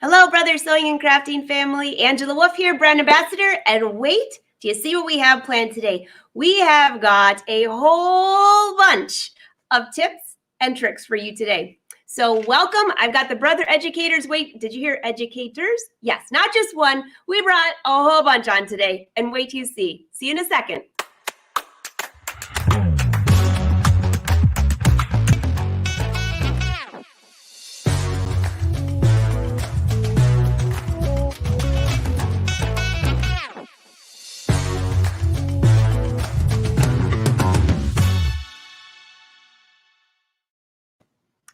Hello, brother sewing and crafting family. Angela Wolf here, brand ambassador. And wait, do you see what we have planned today? We have got a whole bunch of tips and tricks for you today. So welcome. I've got the brother educators. Wait, did you hear educators? Yes, not just one. We brought a whole bunch on today. And wait till you see. See you in a second.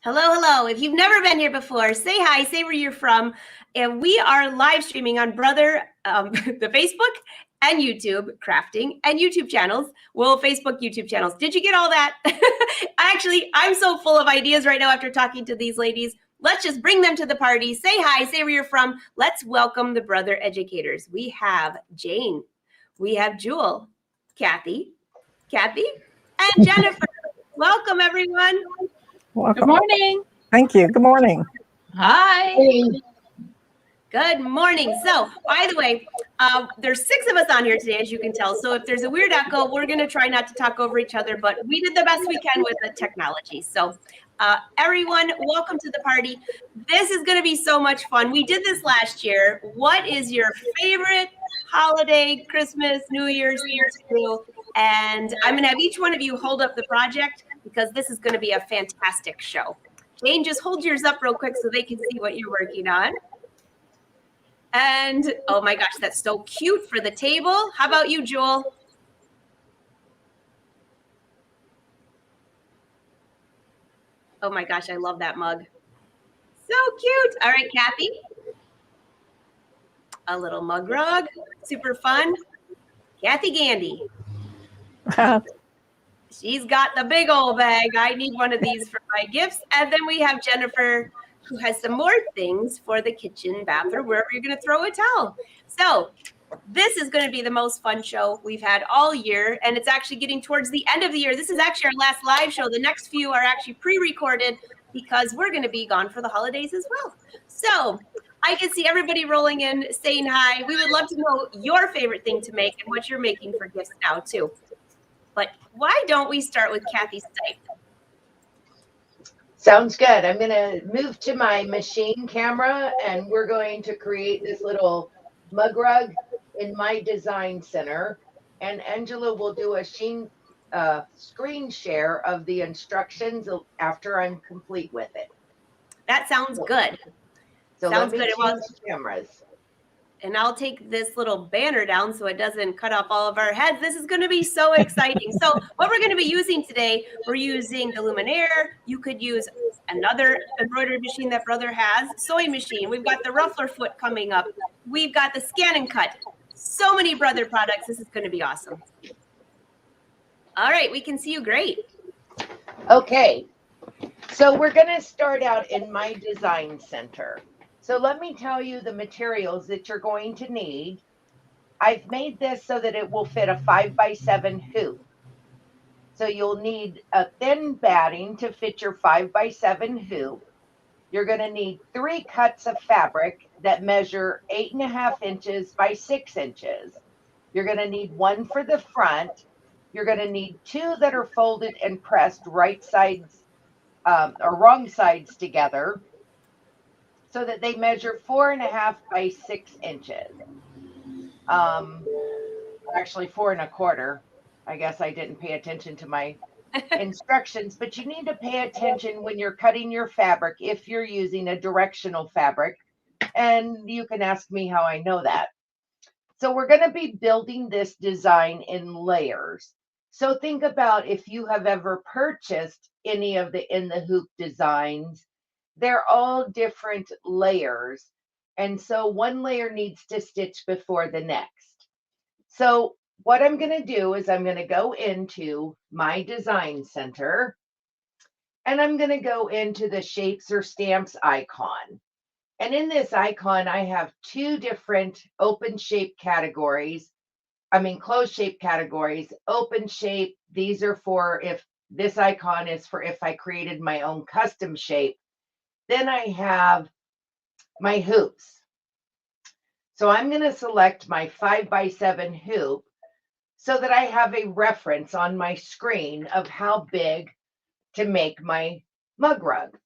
Hello, hello. If you've never been here before, say hi, say where you're from. And we are live streaming on the Facebook and YouTube crafting and YouTube channels. Well, Facebook, YouTube channels. Did you get all that? Actually, I'm so full of ideas right now after talking to these ladies. Let's just bring them to the party. Say hi, say where you're from. Let's welcome the brother educators. We have Jane. We have Jewell, Cathy, and Jennifer. Welcome, everyone. Welcome. Good morning. Thank you. Good morning. Hi. Good morning. So, by the way, there's 6 of us on here today, as you can tell. So if there's a weird echo, we're going to try not to talk over each other, but we did the best we can with the technology. So everyone, welcome to the party. This is going to be so much fun. We did this last year. What is your favorite holiday, Christmas, New Year's Eve to do? And I'm going to have each one of you hold up the project because this is going to be a fantastic show. Jane, just hold yours up real quick so they can see what you're working on. And oh my gosh, that's so cute for the table. How about you, Jewell? Oh my gosh, I love that mug. So cute. All right, Cathy. A little mug rug. Super fun. Cathy Gandy. She's got the big old bag. I need one of these for my gifts. And then we have Jennifer, who has some more things for the kitchen, bathroom, wherever you're going to throw a towel. So this is going to be the most fun show we've had all year. And it's actually getting towards the end of the year. This is actually our last live show. The next few are actually pre-recorded because we're going to be gone for the holidays as well. So I can see everybody rolling in, saying hi. We would love to know your favorite thing to make and what you're making for gifts now too. But why don't we start with Cathy Stipe? Sounds good. I'm going to move to my machine camera and we're going to create this little mug rug in my design center. And Angela will do a screen share of the instructions after I'm complete with it. That sounds good. So sounds let me good. change cameras. And I'll take this little banner down so it doesn't cut off all of our heads. This is going to be so exciting. So what we're going to be using today, we're using the Luminaire. You could use another embroidery machine that brother has, sewing machine. We've got the ruffler foot coming up. We've got the scan and cut. So many brother products. This is going to be awesome. All right, we can see you great. Okay, so we're going to start out in my design center. So let me tell you the materials that you're going to need. I've made this so that it will fit a 5x7 hoop. So you'll need a thin batting to fit your 5x7 hoop. You're going to need 3 cuts of fabric that measure 8.5 inches by 6 inches. You're going to need 1 for the front. You're going to need 2 that are folded and pressed right sides or wrong sides together, so that they measure 4.5 by 6 inches. Actually 4.25. I guess I didn't pay attention to my instructions, but you need to pay attention when you're cutting your fabric if you're using a directional fabric. And you can ask me how I know that. So we're going to be building this design in layers. So think about if you have ever purchased any of the in the hoop designs. They're all different layers. And so one layer needs to stitch before the next. So what I'm going to do is I'm going to go into my design center and I'm going to go into the shapes or stamps icon. And in this icon, I have 2 different open shape categories. Closed shape categories. Open shape, these are for if this icon is for if I created my own custom shape. Then I have my hoops. So I'm going to select my 5x7 hoop so that I have a reference on my screen of how big to make my mug rug.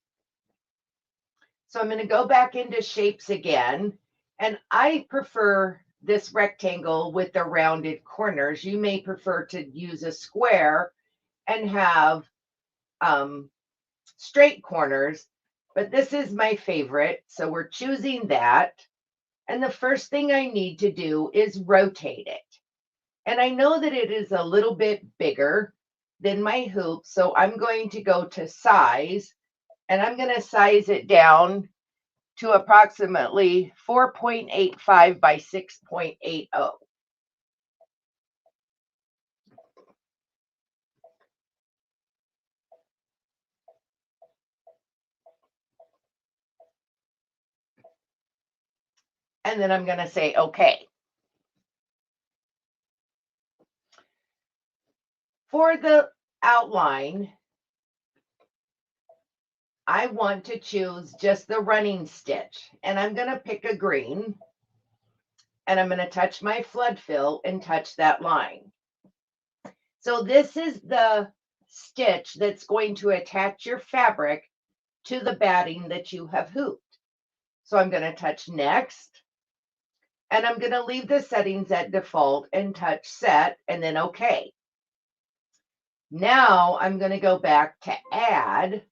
So I'm going to go back into shapes again, and I prefer this rectangle with the rounded corners. You may prefer to use a square and have straight corners, but this is my favorite. So we're choosing that. And the first thing I need to do is rotate it. And I know that it is a little bit bigger than my hoop. So I'm going to go to size, and I'm going to size it down to approximately 4.85 by 6.80. And then I'm going to say, okay. For the outline, I want to choose just the running stitch, and I'm going to pick a green, and I'm going to touch my flood fill and touch that line. So this is the stitch that's going to attach your fabric to the batting that you have hooped. So I'm going to touch next, and I'm going to leave the settings at default and touch set, and then okay. Now I'm going to go back to add,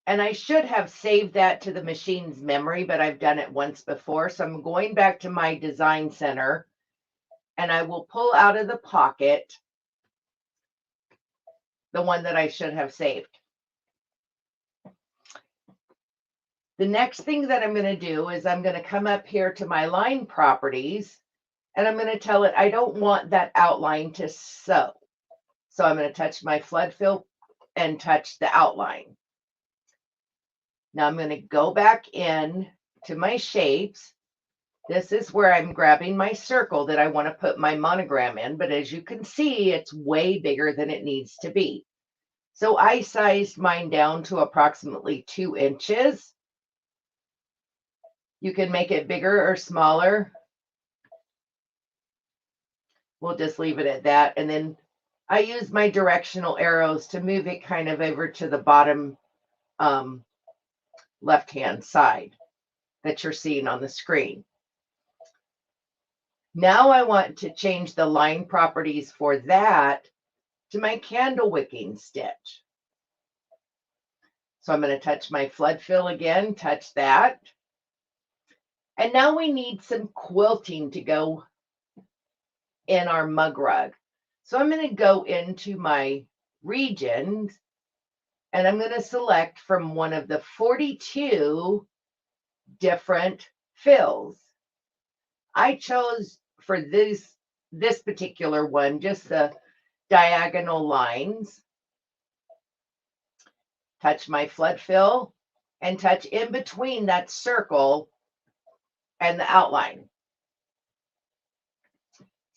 and I should have saved that to the machine's memory, but I've done it once before. So I'm going back to my design center, and I will pull out of the pocket the one that I should have saved. The next thing that I'm going to do is I'm going to come up here to my line properties, and I'm going to tell it I don't want that outline to sew. So I'm going to touch my flood fill and touch the outline. Now I'm going to go back in to my shapes. This is where I'm grabbing my circle that I want to put my monogram in, but as you can see, it's way bigger than it needs to be. So I sized mine down to approximately 2 inches. You can make it bigger or smaller. We'll just leave it at that. And then I use my directional arrows to move it kind of over to the bottom left-hand side that you're seeing on the screen. Now I want to change the line properties for that to my candle wicking stitch. So I'm going to touch my flood fill again, touch that. And now we need some quilting to go in our mug rug. So I'm going to go into my regions, and I'm going to select from one of the 42 different fills. I chose for this particular one just the diagonal lines. Touch my flood fill and touch in between that circle and the outline.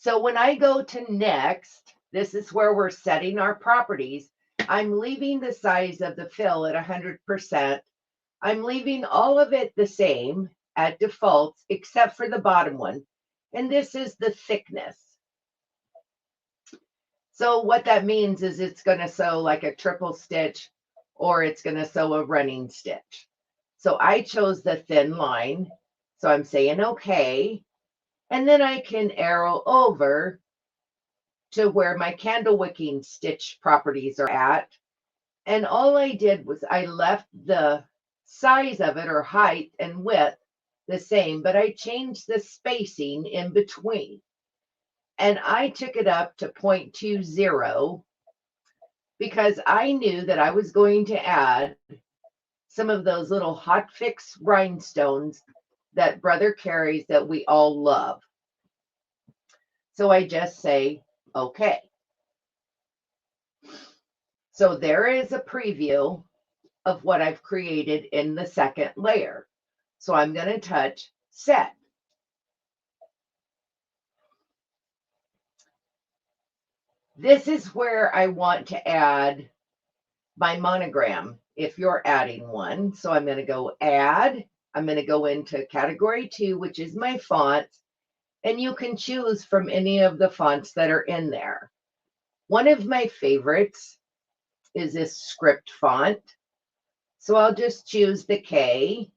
So when I go to next, this is where we're setting our properties. I'm leaving the size of the fill at 100%. I'm leaving all of it the same at defaults, except for the bottom one. And this is the thickness. So what that means is it's going to sew like a triple stitch, or it's going to sew a running stitch. So I chose the thin line. So I'm saying okay. And then I can arrow over to where my candle wicking stitch properties are at. And all I did was I left the size of it, or height and width, the same, but I changed the spacing in between. And I took it up to 0.20 because I knew that I was going to add some of those little hot fix rhinestones that Brother carries that we all love. So I just say, okay. So there is a preview of what I've created in the second layer. So I'm going to touch set. This is where I want to add my monogram if you're adding one. So I'm going to go add. I'm going to go into category 2, which is my fonts. And you can choose from any of the fonts that are in there. One of my favorites is this script font. So I'll just choose the K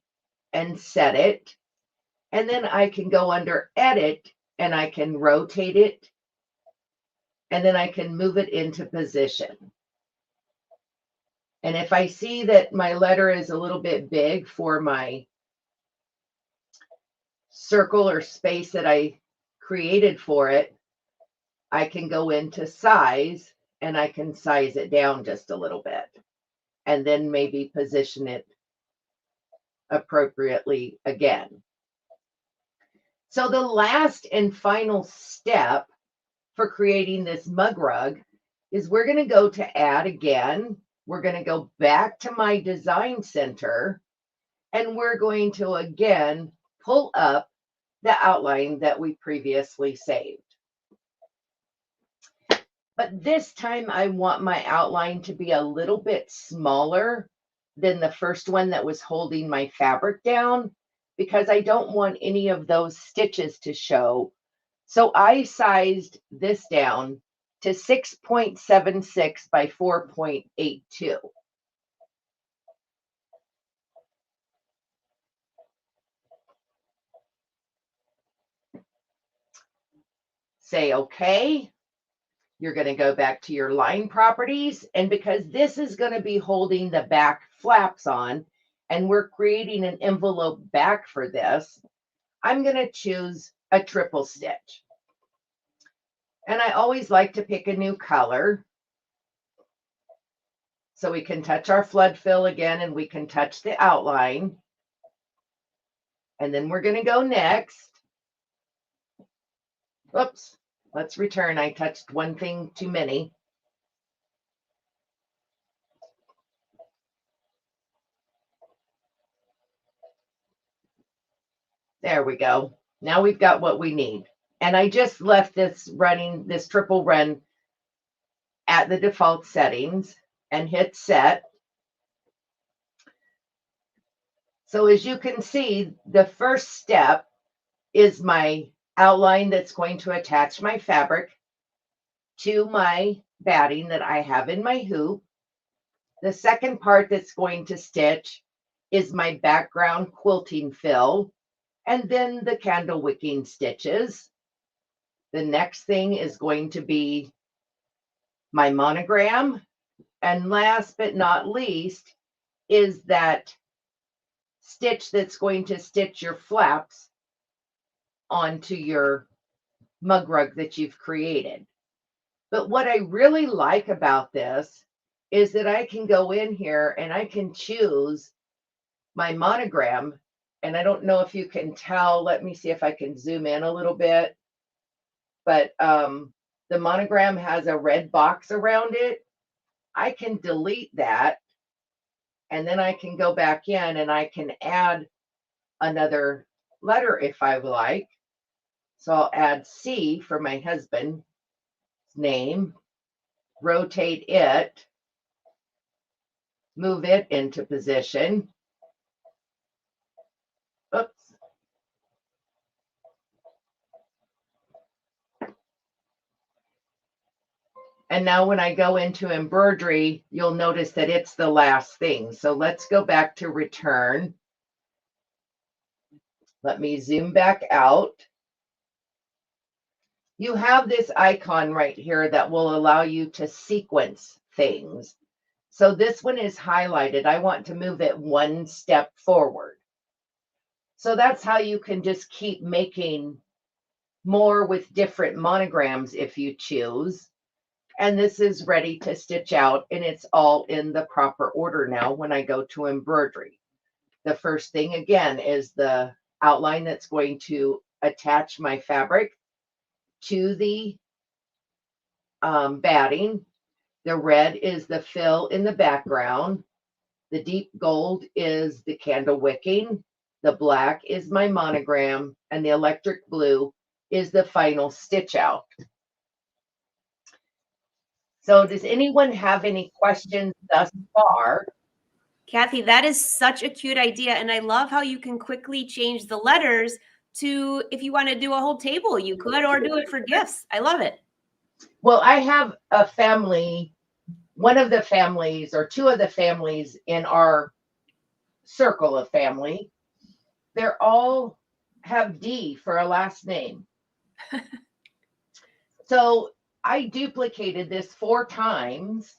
and set it. And then I can go under edit and I can rotate it. And then I can move it into position. And if I see that my letter is a little bit big for my circle or space that I created for it, I can go into size and I can size it down just a little bit and then maybe position it appropriately again. So the last and final step for creating this mug rug is we're going to go to add again. We're going to go back to my design center and we're going to again pull up the outline that we previously saved. But this time I want my outline to be a little bit smaller than the first one that was holding my fabric down because I don't want any of those stitches to show. So I sized this down to 6.76 by 4.82. Say okay. You're going to go back to your line properties. And because this is going to be holding the back flaps on, and we're creating an envelope back for this, I'm going to choose a triple stitch. And I always like to pick a new color. So we can touch our flood fill again and we can touch the outline. And then we're going to go next. Oops, let's return. I touched one thing too many. There we go. Now we've got what we need. And I just left this running, this triple run at the default settings and hit set. So as you can see, the first step is my outline that's going to attach my fabric to my batting that I have in my hoop. The second part that's going to stitch is my background quilting fill, and then the candle wicking stitches. The next thing is going to be my monogram. And last but not least is that stitch that's going to stitch your flaps onto your mug rug that you've created. But what I really like about this is that I can go in here and I can choose my monogram. And I don't know if you can tell. Let me see if I can zoom in a little bit. But the monogram has a red box around it. I can delete that. And then I can go back in and I can add another letter if I like. So I'll add C for my husband's name, rotate it, move it into position. Oops. And now when I go into embroidery, you'll notice that it's the last thing. So let's go back to return. Let me zoom back out. You have this icon right here that will allow you to sequence things. So this one is highlighted. I want to move it one step forward. So that's how you can just keep making more with different monograms if you choose. And this is ready to stitch out, and it's all in the proper order now when I go to embroidery. The first thing again is the outline that's going to attach my fabric to the batting. The red is the fill in the background. The deep gold is the candle wicking. The black is my monogram, and the electric blue is the final stitch out. So does anyone have any questions thus far? Cathy, that is such a cute idea. And I love how you can quickly change the letters to, if you want to do a whole table, you could, or do it for gifts. I love it. Well, I have a family, one of the families or two of the families in our circle of family. They're all have D for a last name. So I duplicated this 4 times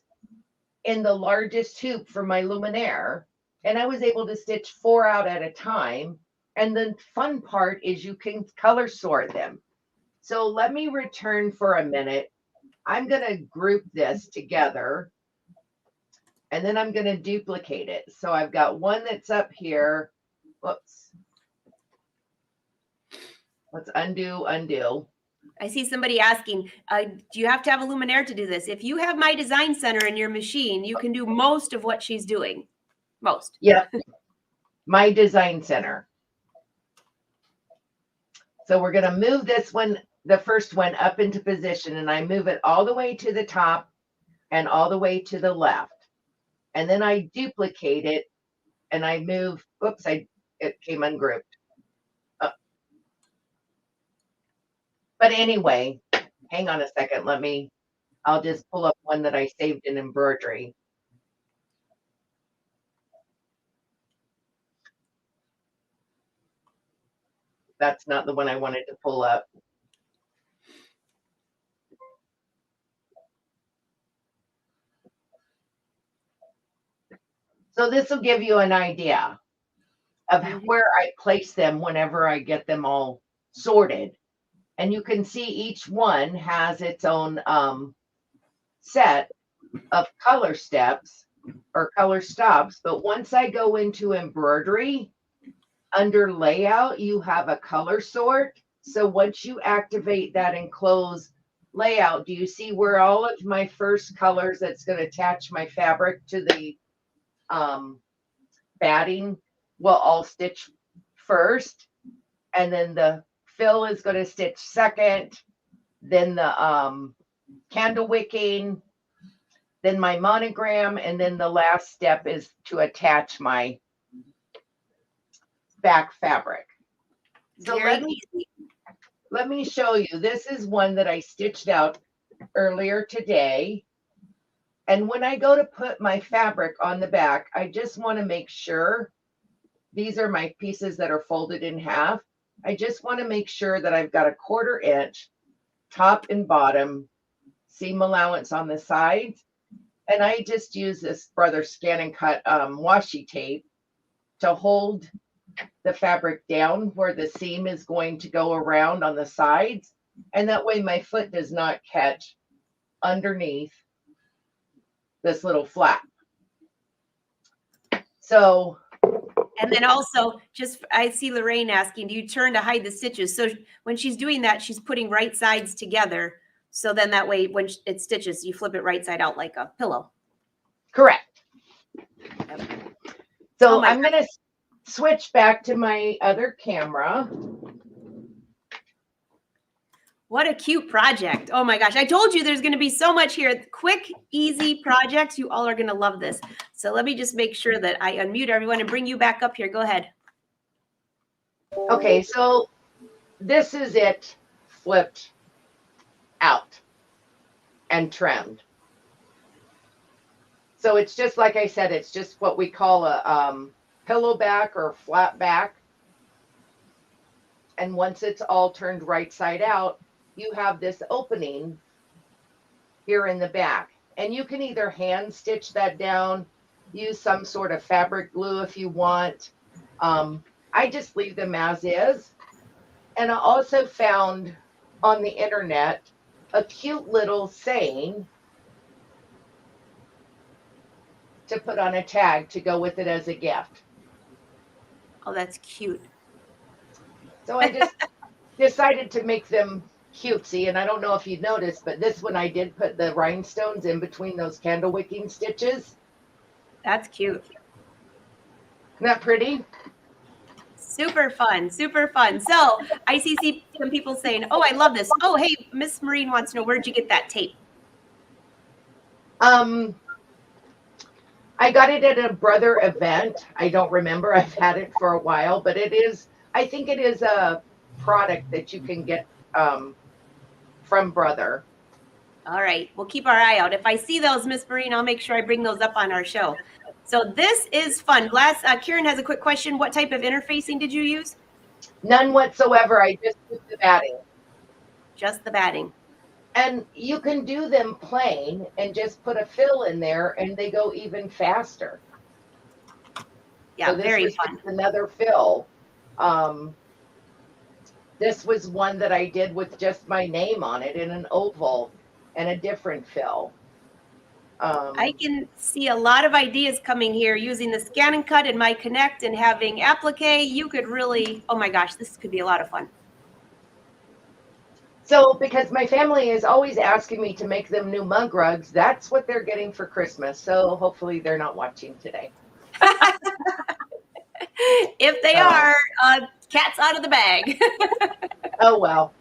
in the largest hoop for my luminaire, and I was able to stitch 4 out at a time. And the fun part is you can color sort them. So let me return for a minute. I'm going to group this together, and then I'm going to duplicate it. So I've got one that's up here. Whoops. Let's undo. I see somebody asking, do you have to have a luminaire to do this? If you have My Design Center in your machine, you can do most of what she's doing. Most. Yep. My Design Center. So we're going to move this one, the first one, up into position, and I move it all the way to the top and all the way to the left. And then I duplicate it and I move, oops, it came ungrouped. But anyway, hang on a second. I'll just pull up one that I saved in embroidery. That's not the one I wanted to pull up. So this will give you an idea of where I place them whenever I get them all sorted. And you can see each one has its own set of color steps or color stops. But once I go into embroidery, under layout, you have a color sort. So once you activate that and close layout, do you see where all of my first colors that's going to attach my fabric to the batting will all stitch first, and then the fill is going to stitch second, then the candle wicking, then my monogram, and then the last step is to attach my back fabric. So let me show you. This is one that I stitched out earlier today. And when I go to put my fabric on the back, I just want to make sure, these are my pieces that are folded in half. I just want to make sure that I've got a 1/4 inch top and bottom seam allowance on the sides. And I just use this Brother Scan and Cut washi tape to hold the fabric down where the seam is going to go around on the sides. And that way my foot does not catch underneath this little flap. So, and then also, I see Lorraine asking, do you turn to hide the stitches? So when she's doing that, she's putting right sides together. So then that way, when it stitches, you flip it right side out like a pillow. Correct. So Oh I'm going to switch back to my other camera. What a cute project. Oh my gosh. I told you there's going to be so much here. Quick, easy projects. You all are going to love this. So let me just make sure that I unmute everyone and bring you back up here. Go ahead. Okay, so this is it flipped out and trimmed. So it's just like I said, it's just what we call a pillow back or flat back. And once it's all turned right side out, you have this opening here in the back. And you can either hand stitch that down, use some sort of fabric glue if you want. I just leave them as is. And I also found on the internet a cute little saying to put on a tag to go with it as a gift. Oh, that's cute. So I just decided to make them cutesy. And I don't know if you noticed, but this one I did put the rhinestones in between those candle wicking stitches. That's cute. Isn't that pretty? Super fun, super fun. So I see some people saying, oh, I love this. Oh, hey, Miss Marine wants to know, where'd you get that tape? I I got it at a brother event. I don't remember. I've had it for a while, but I think it is a product that you can get from Brother. All right, we'll keep our eye out. If I see those, Miss Marine, I'll make sure I bring those up on our show. So this is fun. Kieran has a quick question. What type of interfacing did you use? None whatsoever. I just did the batting. Just the batting. And you can do them plain and just put a fill in there and they go even faster. Yeah, so this very was fun. just another fill. This was one that I did with just my name on it in an oval and a different fill. I can see a lot of ideas coming here using the scan and cut and my connect and having applique. You could really, oh my gosh, this could be a lot of fun. So because my family is always asking me to make them new mug rugs, that's what they're getting for Christmas. So hopefully they're not watching today. If they are, cat's out of the bag. Oh, well.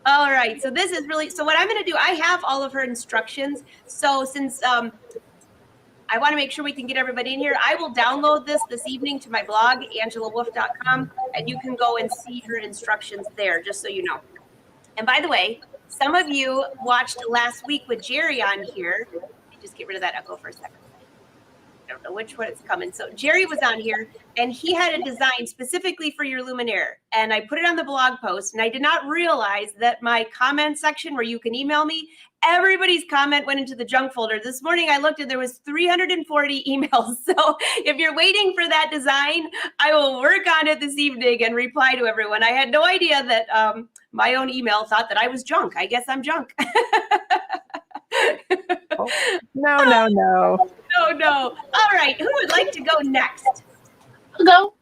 All right. So this is really, so what I'm going to do, I have all of her instructions. So since I want to make sure we can get everybody in here, I will download this evening to my blog, angelawolf.com, and you can go and see her instructions there, just so you know. And by the way, some of you watched last week with Jerry on here. Let me just get rid of that echo for a second. I don't know which one it's coming. So Jerry was on here and he had a design specifically for your luminaire. And I put it on the blog post and I did not realize that my comment section where you can email me, everybody's comment went into the junk folder. This morning I looked and there was 340 emails. So if you're waiting for that design, I will work on it this evening and reply to everyone. I had no idea that my own email thought that I was junk. I guess I'm junk. Oh, no. No. All right. Who would like to go next? I'll go.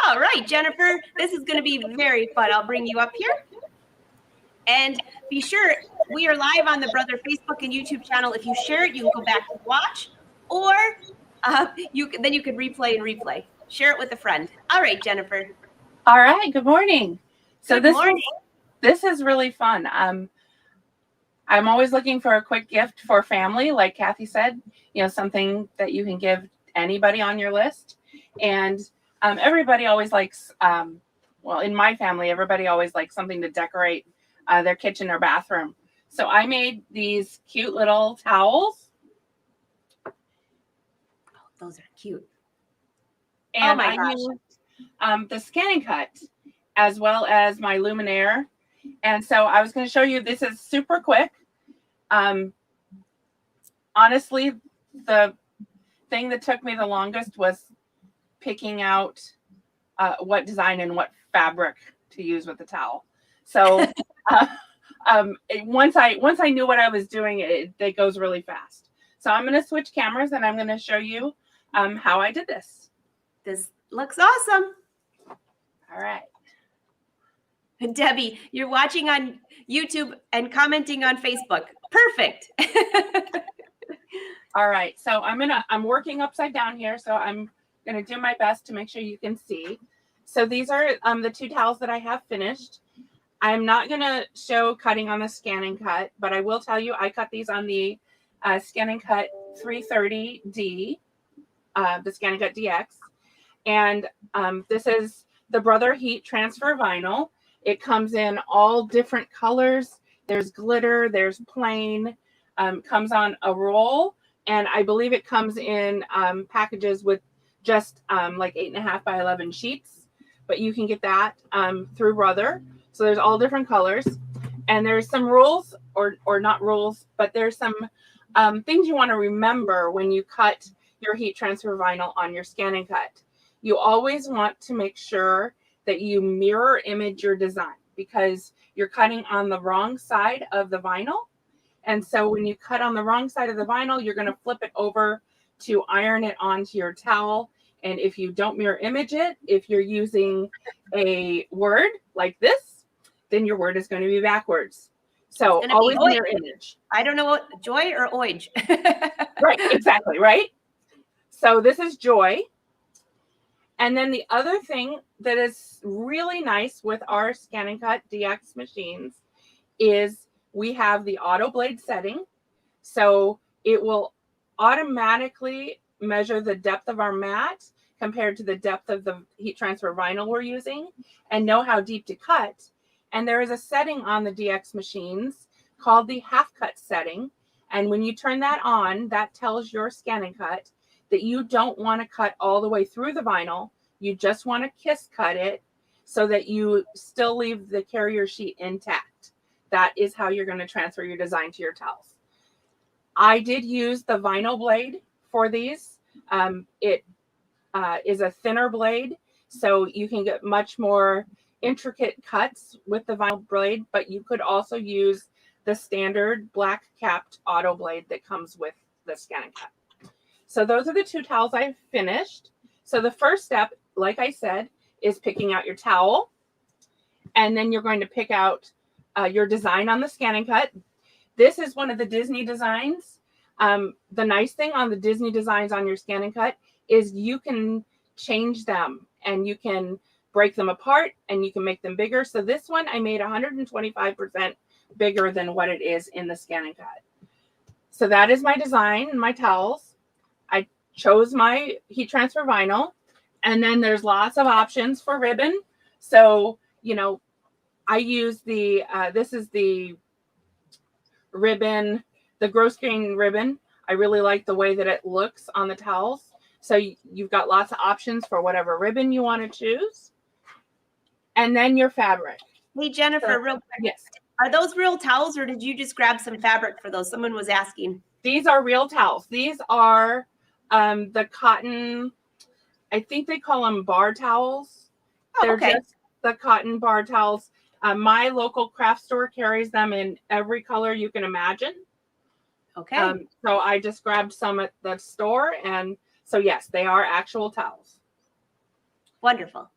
All right, Jennifer. This is going to be very fun. I'll bring you up here. And be sure, we are live on the Brother Facebook and YouTube channel. If you share it, you can go back and watch. Or you can replay. Share it with a friend. All right, Jennifer. All right. Good morning. So Good morning. This is really fun. I'm always looking for a quick gift for family, like Cathy said, something that you can give anybody on your list. And everybody always likes, in my family, everybody always likes something to decorate their kitchen or bathroom. So I made these cute little towels. Oh, those are cute. And oh my gosh. I used the scan and cut as well as my luminaire. And so I was going to show you, this is super quick. Honestly, the thing that took me the longest was picking out what design and what fabric to use with the towel. So once I knew what I was doing, it goes really fast. So I'm going to switch cameras and I'm going to show you how I did this. This looks awesome. All right. Debbie, you're watching on YouTube and commenting on Facebook. Perfect. All right. So I'm working upside down here. So I'm going to do my best to make sure you can see. So these are the two towels that I have finished. I'm not going to show cutting on the scan and cut, but I will tell you I cut these on the scan and cut 330D, the scan and cut DX. And this is the Brother Heat Transfer Vinyl. It comes in all different colors. There's glitter, there's plain, comes on a roll. And I believe it comes in packages with just like 8.5 by 11 sheets. But you can get that through Brother. So there's all different colors. And there's some rules, or not rules, but there's some things you want to remember when you cut your heat transfer vinyl on your scan and cut. You always want to make sure that you mirror image your design because you're cutting on the wrong side of the vinyl. And so when you cut on the wrong side of the vinyl, you're going to flip it over to iron it onto your towel. And if you don't mirror image it, if you're using a word like this, then your word is going to be backwards. So always mirror image. I don't know what joy or oij. Right, exactly, right? So this is joy. And then the other thing that is really nice with our Scan and Cut DX machines is we have the auto blade setting. So it will automatically measure the depth of our mat compared to the depth of the heat transfer vinyl we're using and know how deep to cut. And there is a setting on the DX machines called the half cut setting. And when you turn that on, that tells your Scan and Cut that you don't want to cut all the way through the vinyl. You just want to kiss cut it so that you still leave the carrier sheet intact. That is how you're going to transfer your design to your towels. I did use the vinyl blade for these. It is a thinner blade, so you can get much more intricate cuts with the vinyl blade, but you could also use the standard black capped auto blade that comes with the Scan and Cut. So those are the two towels I've finished. So the first step, like I said, is picking out your towel, and then you're going to pick out your design on the Scan and Cut. This is one of the Disney designs. The nice thing on the Disney designs on your Scan and Cut is you can change them and you can break them apart and you can make them bigger. So this one I made 125% bigger than what it is in the Scan and Cut. So that is my design, my towels. I chose my heat transfer vinyl, and then there's lots of options for ribbon. So, you know, I use the, this is the ribbon, the gross grain ribbon. I really like the way that it looks on the towels. So you've got lots of options for whatever ribbon you want to choose. And then your fabric. Hey, Jennifer, real quick. Yes. Are those real towels or did you just grab some fabric for those? Someone was asking. These are real towels. These are the cotton, I think they call them bar towels. Oh, They're okay. just the cotton bar towels. My local craft store carries them in every color you can imagine. Okay. So I just grabbed some at the store, and so yes, they are actual towels. Wonderful.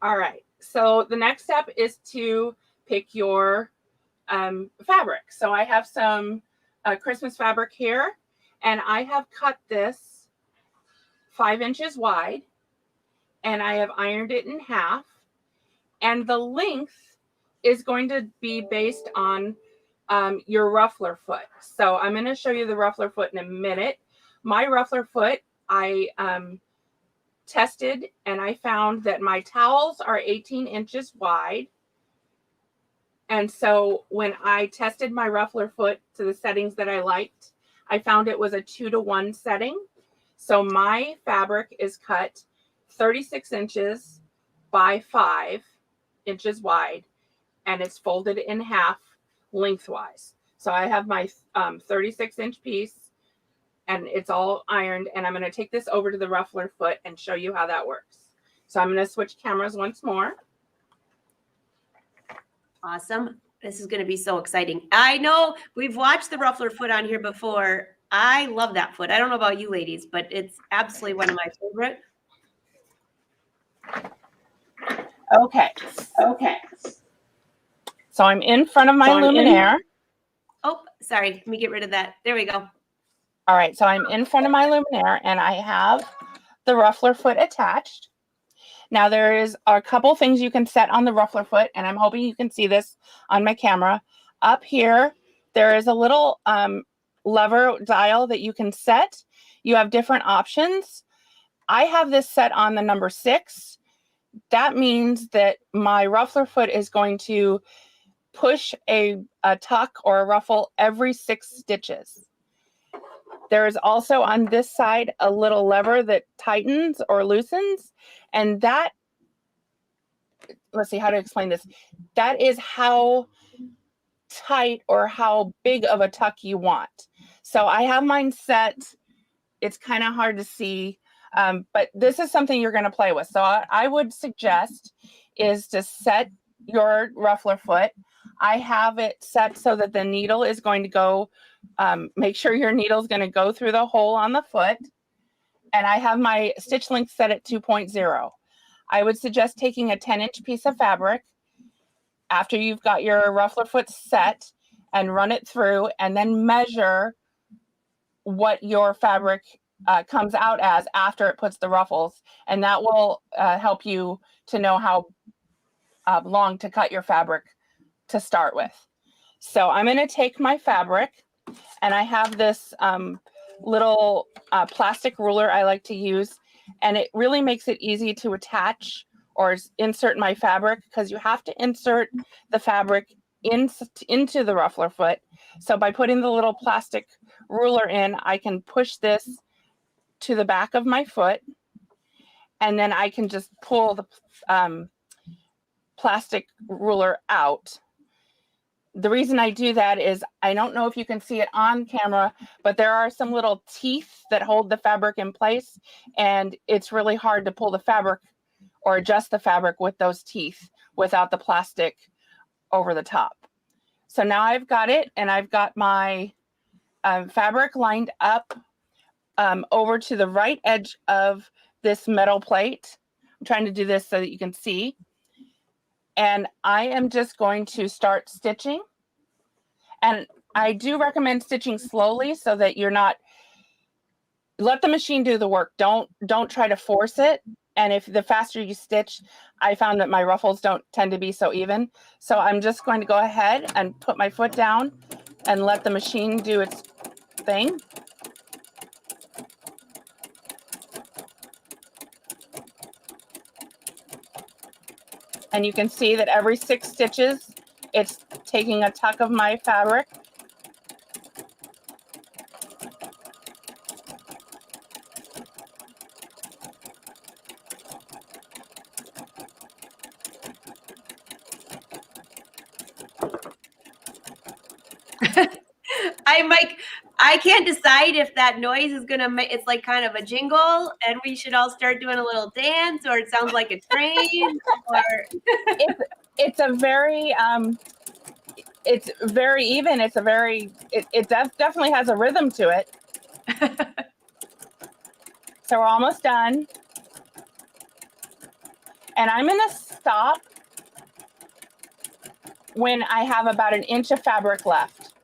All right. So the next step is to pick your fabric. So I have some Christmas fabric here, and I have cut this 5 inches wide, and I have ironed it in half. And the length is going to be based on your ruffler foot. So I'm going to show you the ruffler foot in a minute. My ruffler foot, I tested, and I found that my towels are 18 inches wide. And so when I tested my ruffler foot to the settings that I liked, I found it was a 2-to-1 setting. So my fabric is cut 36 inches by 5 inches wide, and it's folded in half lengthwise. So I have my 36-inch piece, and it's all ironed, and I'm going to take this over to the ruffler foot and show you how that works. So I'm going to switch cameras once more. Awesome. This is going to be so exciting. I know we've watched the ruffler foot on here before. I love that foot. I don't know about you ladies, but it's absolutely one of my favorite. Okay. So I'm in front of my luminaire. Oh, sorry. Let me get rid of that. There we go. All right. So I'm in front of my luminaire, and I have the ruffler foot attached. Now there is a couple things you can set on the ruffler foot, and I'm hoping you can see this on my camera. Up here, there is a little lever dial that you can set. You have different options. I have this set on the number 6. That means that my ruffler foot is going to push a tuck or a ruffle every 6 stitches. There is also on this side a little lever that tightens or loosens, and that, let's see how to explain this. That is how tight or how big of a tuck you want. So I have mine set. It's kind of hard to see, but this is something you're going to play with. So I would suggest is to set your ruffler foot. I have it set so that the needle is going to go, make sure your needle is going to go through the hole on the foot. And I have my stitch length set at 2.0. I would suggest taking a 10-inch piece of fabric after you've got your ruffler foot set and run it through, and then measure what your fabric comes out as after it puts the ruffles. And that will help you to know how long to cut your fabric to start with. So I'm going to take my fabric, and I have this little plastic ruler I like to use, and it really makes it easy to attach or insert my fabric, because you have to insert the fabric into the ruffler foot. So by putting the little plastic ruler in, I can push this to the back of my foot, and then I can just pull the plastic ruler out. The reason I do that is, I don't know if you can see it on camera, but there are some little teeth that hold the fabric in place, and it's really hard to pull the fabric or adjust the fabric with those teeth without the plastic over the top. So now I've got it, and I've got my fabric lined up over to the right edge of this metal plate. I'm trying to do this so that you can see. And I am just going to start stitching. And I do recommend stitching slowly so that you're not, let the machine do the work. Don't try to force it. And if the faster you stitch, I found that my ruffles don't tend to be so even. So I'm just going to go ahead and put my foot down and let the machine do its thing. And you can see that every 6 stitches, it's taking a tuck of my fabric. I can't decide if that noise is gonna make, it's like kind of a jingle, and we should all start doing a little dance, or it sounds like a train, or It's a very it's very even. It's a very it definitely has a rhythm to it. So we're almost done, and I'm gonna stop when I have about an inch of fabric left.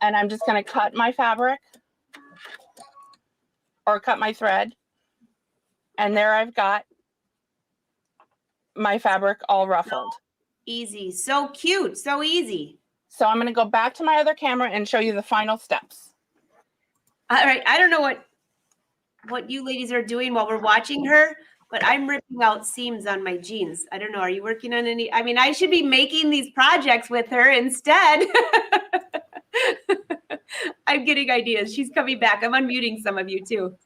And I'm just going to cut my fabric or cut my thread. And there I've got my fabric all ruffled. Easy. So cute. So easy. So I'm going to go back to my other camera and show you the final steps. All right. I don't know what you ladies are doing while we're watching her, but I'm ripping out seams on my jeans. I don't know. Are you working on any? I mean, I should be making these projects with her instead. I'm getting ideas. She's coming back. I'm unmuting some of you too.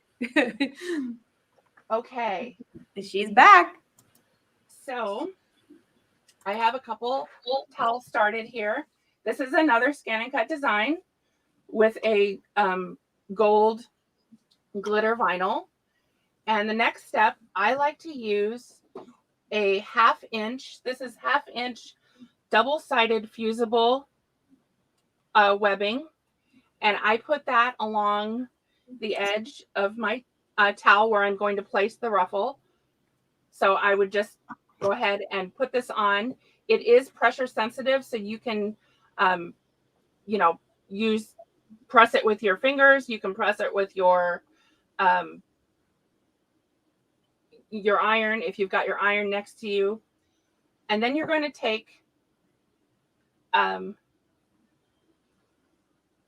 Okay. She's back. So I have a couple towels started here. This is another scan and cut design with a gold glitter vinyl. And the next step, I like to use a 1/2 inch. This is 1/2 inch double-sided fusible webbing. And I put that along the edge of my towel where I'm going to place the ruffle. So I would just go ahead and put this on. It is pressure sensitive, so you can, press it with your fingers. You can press it with your iron if you've got your iron next to you. And then you're going to take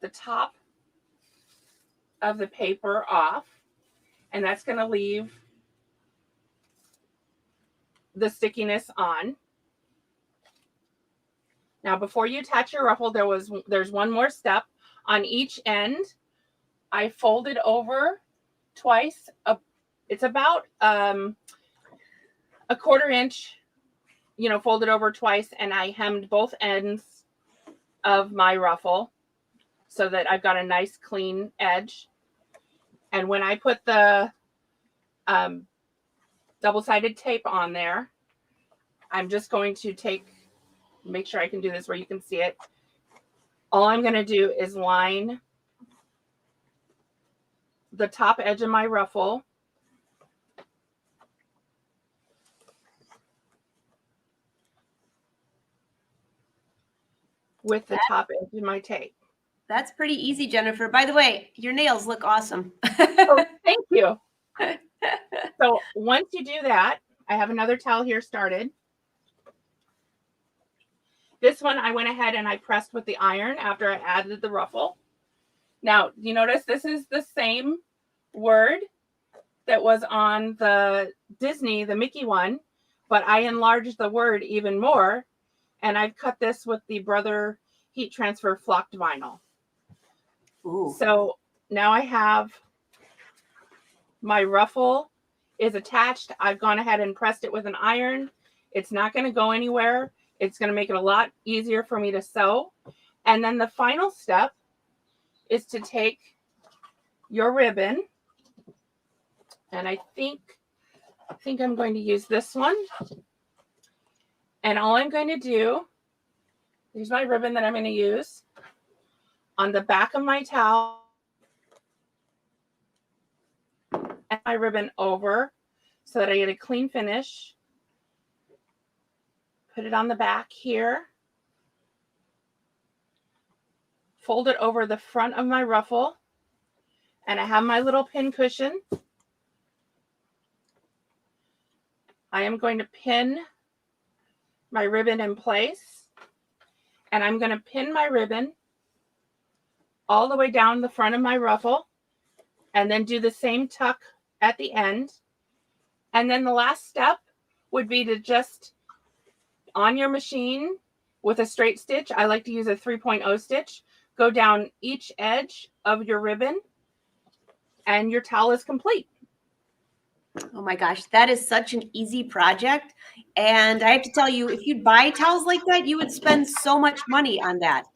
the top of the paper off, and that's going to leave the stickiness on. Now, before you attach your ruffle, there's one more step. On each end, I fold it over twice. It's about a 1/4 inch, folded over twice, and I hemmed both ends of my ruffle so that I've got a nice clean edge. And when I put the double-sided tape on there, I'm just going to make sure I can do this where you can see it. All I'm going to do is line the top edge of my ruffle with the top edge of my tape. That's pretty easy, Jennifer. By the way, your nails look awesome. Oh, thank you. So once you do that, I have another towel here started. This one I went ahead and I pressed with the iron after I added the ruffle. Now, you notice this is the same word that was on the Disney, the Mickey one, but I enlarged the word even more, and I've cut this with the Brother Heat Transfer flocked vinyl. Ooh. So now I have my ruffle is attached. I've gone ahead and pressed it with an iron. It's not going to go anywhere. It's going to make it a lot easier for me to sew. And then the final step is to take your ribbon, and I think I'm going to use this one. And all I'm going to do, here's my ribbon that I'm going to use on the back of my towel, and my ribbon over so that I get a clean finish. Put it on the back here. Fold it over the front of my ruffle, and I have my little pin cushion. I am going to pin my ribbon in place, and I'm going to pin my ribbon all the way down the front of my ruffle, and then do the same tuck at the end. And then the last step would be to just, on your machine with a straight stitch, I like to use a 3.0 stitch, go down each edge of your ribbon, and your towel is complete. Oh my gosh, that is such an easy project. And I have to tell you, if you'd buy towels like that, you would spend so much money on that.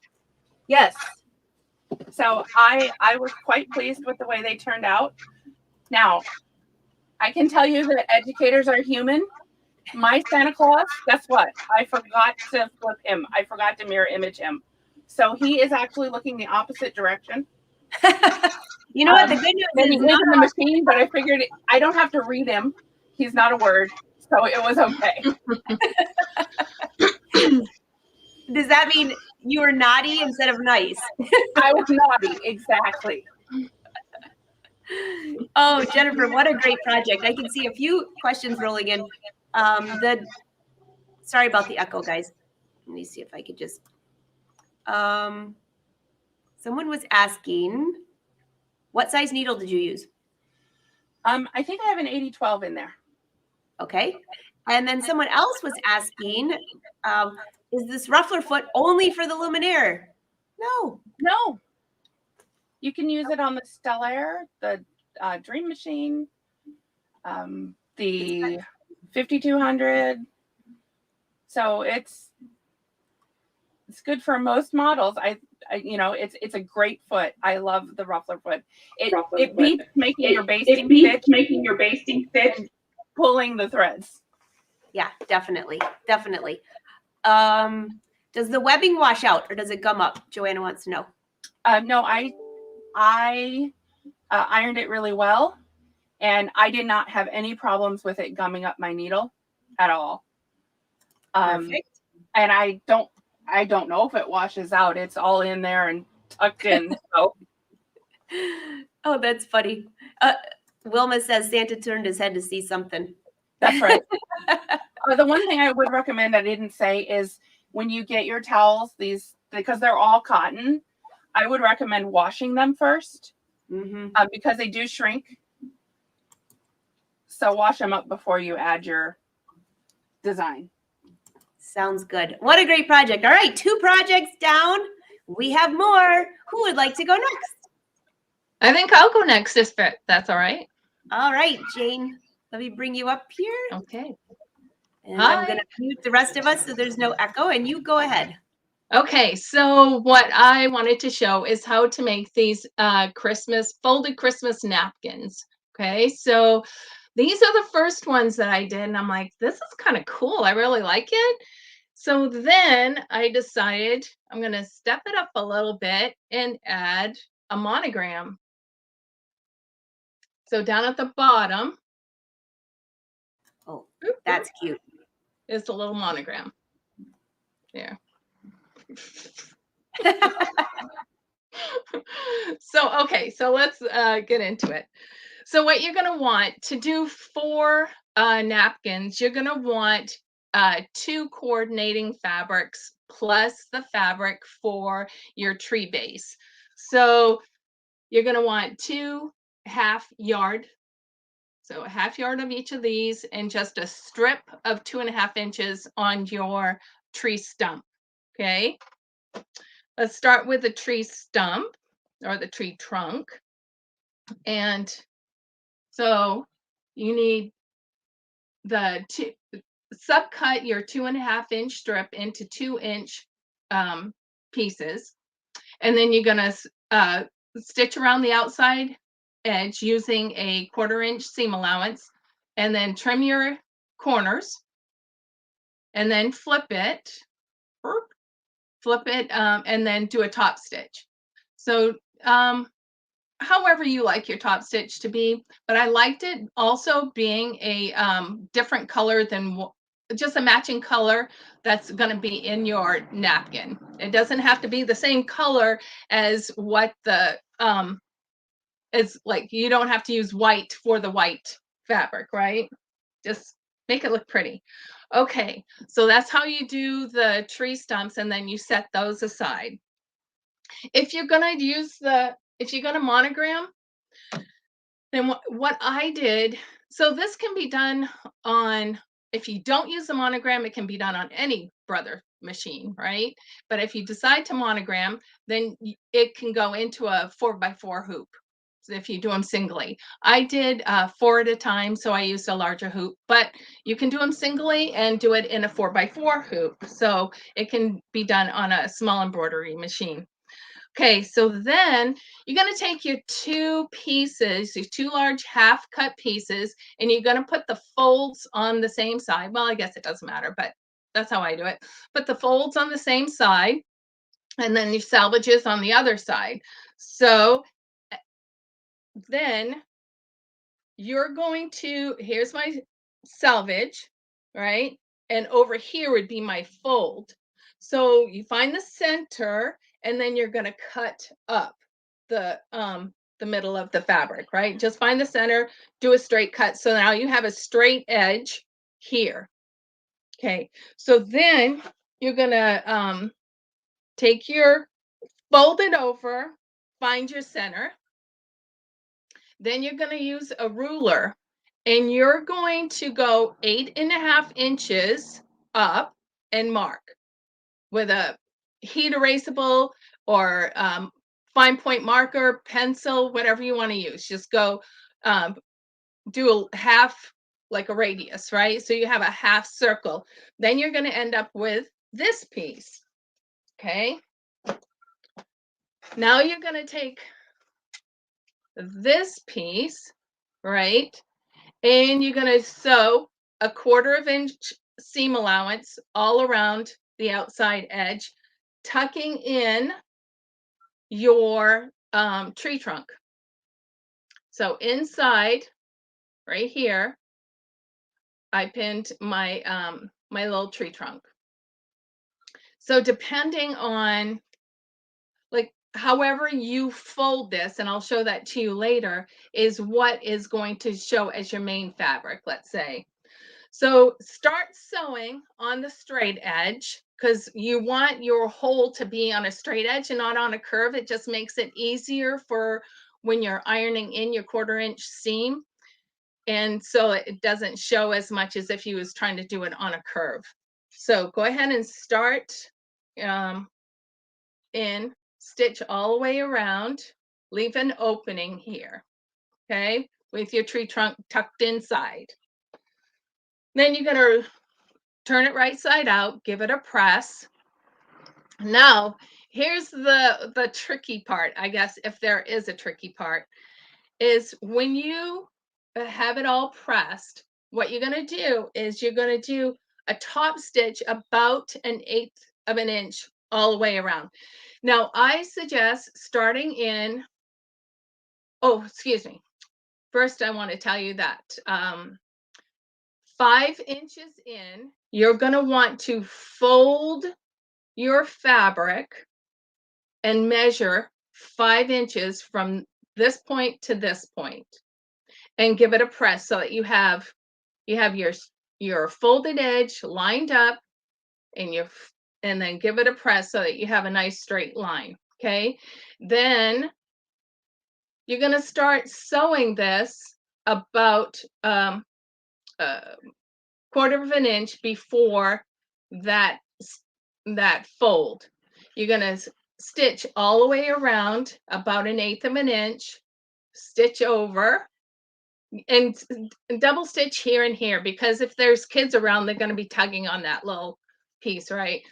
Yes. So I was quite pleased with the way they turned out. Now, I can tell you that educators are human. My Santa Claus, guess what? I forgot to flip him. I forgot to mirror image him. So he is actually looking the opposite direction. You know what? The good news He is is in the machine, but I figured I don't have to read him. He's not a word, so it was okay. does that mean you were naughty instead of nice? I was naughty, exactly. Oh, Jennifer, what a great project. I can see a few questions rolling in. Sorry about the echo, guys. Let me see if I could just, someone was asking, what size needle did you use? I think I have an 80-12 in there. Okay. And then someone else was asking, is this ruffler foot only for the Luminaire? No. No. You can use it on the Stellaire, the Dream Machine, the 5200. So it's good for most models. I it's a great foot. I love the ruffler foot. It beats making your basting stitch and pulling the threads. Yeah, definitely. Definitely. Does the webbing wash out or does it gum up? Joanna wants to know. No, I ironed it really well, and I did not have any problems with it gumming up my needle at all. Perfect. And I don't know if it washes out. It's all in there and tucked in. So. Oh, that's funny. Wilma says Santa turned his head to see something. That's right. The one thing I would recommend I didn't say is when you get your towels, these, because they're all cotton, I would recommend washing them first, because they do shrink. So wash them up before you add your design. Sounds good. What a great project. All right, 2 projects down. We have more. Who would like to go next? I think I'll go next if that's all right. All right, Jane. Let me bring you up here. Okay. And I'm going to mute the rest of us so there's no echo, and you go ahead. Okay, so what I wanted to show is how to make these folded Christmas napkins. Okay, so these are the first ones that I did, and I'm like, this is kind of cool. I really like it. So then I decided I'm going to step it up a little bit and add a monogram. So down at the bottom. Oh, that's cute. Is a little monogram. There. So let's get into it. So what you're going to want to do for napkins, you're going to want 2 coordinating fabrics plus the fabric for your tree base. So you're going to want 2 half yard. So a half yard of each of these and just a strip of 2.5 inches on your tree stump. Okay. Let's start with the tree stump or the tree trunk. And so you need the subcut your 2.5 inch strip into 2-inch pieces. And then you're going to stitch around the outside edge using a 1/4 inch seam allowance, and then trim your corners and then flip it, and then do a top stitch. So however you like your top stitch to be, but I liked it also being a different color than just a matching color that's going to be in your napkin. It doesn't have to be the same color as what the is like. You don't have to use white for the white fabric, right? Just make it look pretty. Okay, so that's how you do the tree stumps, and then you set those aside. If you're going to use if you're going to monogram, then what I did, so this can be done on, if you don't use the monogram, it can be done on any Brother machine, right? But if you decide to monogram, then it can go into a 4x4 hoop. So if you do them singly, I did 4 at a time, so I used a larger hoop, but you can do them singly and do it in a 4x4 hoop. So it can be done on a small embroidery machine. Okay, so then you're going to take your 2 pieces, your 2 large half cut pieces, and you're going to put the folds on the same side. Well, I guess it doesn't matter, but that's how I do it. Put the folds on the same side, and then your salvages on the other side. So then you're going to, here's my salvage, right? And over here would be my fold. So you find the center, and then you're going to cut up the middle of the fabric, right? Just find the center, do a straight cut. So now you have a straight edge here. Okay, so then you're going to take your, fold it over, find your center. Then you're going to use a ruler, and you're going to go 8.5 inches up and mark with a heat erasable or fine point marker, pencil, whatever you want to use. Just go do a half, like a radius, right? So you have a half circle. Then you're going to end up with this piece. Okay. Now you're going to take this piece, right? And you're going to sew a 1/4 inch seam allowance all around the outside edge, tucking in your tree trunk. So inside, right here, I pinned my my little tree trunk. So depending on, like, however you fold this, and I'll show that to you later, is what is going to show as your main fabric, let's say. So start sewing on the straight edge, because you want your hole to be on a straight edge and not on a curve. It just makes it easier for when you're ironing in your 1/4 inch seam. And so it doesn't show as much as if you was trying to do it on a curve. So go ahead and start in, stitch all the way around, leave an opening here, okay, with your tree trunk tucked inside. Then you're going to turn it right side out, give it a press. Now, here's the tricky part, I guess, if there is a tricky part, is when you have it all pressed, what you're going to do is you're going to do a top stitch about 1/8 of an inch all the way around. Now, I suggest starting in, oh, excuse me. First, I want to tell you that 5 inches in, you're going to want to fold your fabric and measure 5 inches from this point to this point, and give it a press so that you have your folded edge lined up, and then give it a press so that you have a nice straight line. Okay, then you're going to start sewing this about 1/4 of an inch before that fold. You're going to stitch all the way around about 1/8 of an inch, stitch over, and double stitch here and here, because if there's kids around, they're going to be tugging on that little piece, right?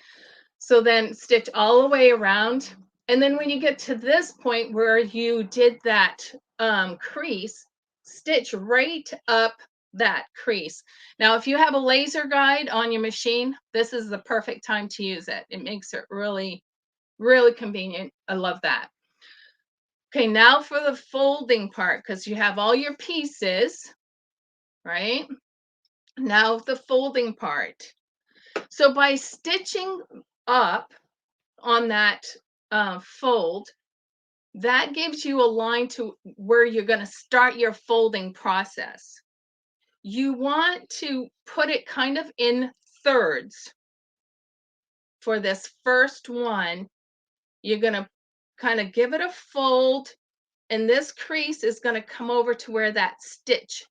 So then stitch all the way around. And then when you get to this point where you did that crease, stitch right up that crease. Now, if you have a laser guide on your machine, this is the perfect time to use it. It makes it really, really convenient. I love that. Okay, now for the folding part, because you have all your pieces, right? Now the folding part. So by stitching up on that fold, that gives you a line to where you're going to start your folding process. You want to put it kind of in thirds. For this first one, you're going to kind of give it a fold, and this crease is going to come over to where that stitch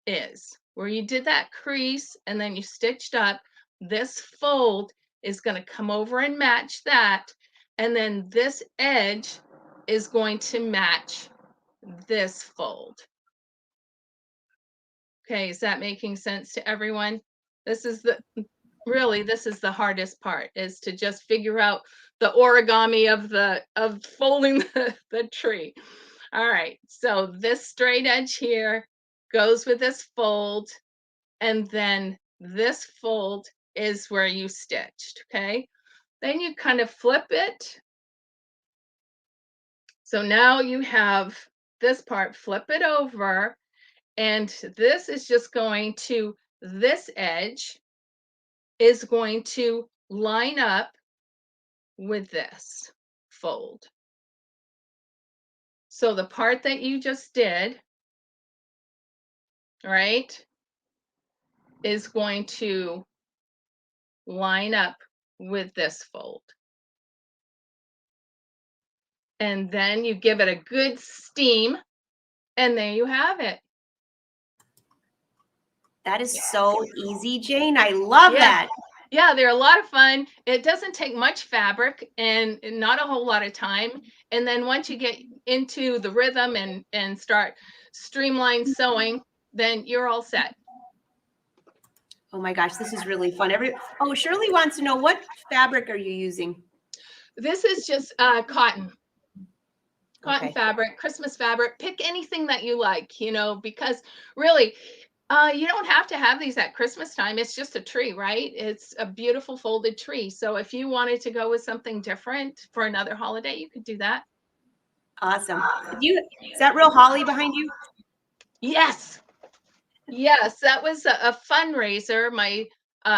is. Where you did that crease and then you stitched up, this fold is going to come over and match that, and then this edge is going to match this fold. Okay, is that making sense to everyone? This is the hardest part, is to just figure out the origami of folding the tree. All right, so this straight edge here goes with this fold, and then this fold is where you stitched, okay? Then you kind of flip it. So now you have this part, flip it over, and this is just going to, this edge is going to line up with this fold. So the part that you just did, right, is going to line up with this fold. And then you give it a good steam, and there you have it. That is so easy, Jane. I love that. Yeah, they're a lot of fun. It doesn't take much fabric and not a whole lot of time. And then once you get into the rhythm and start streamline sewing, then you're all set. Oh my gosh, this is really fun. Oh, Shirley wants to know, what fabric are you using? This is just cotton. Cotton Okay. fabric, Christmas fabric. Pick anything that you like, you know, because really, you don't have to have these at Christmas time. It's just a tree, right? It's a beautiful folded tree. So if you wanted to go with something different for another holiday, you could do that. Awesome. Is that real holly behind you? Yes. Yes, that was a fundraiser. My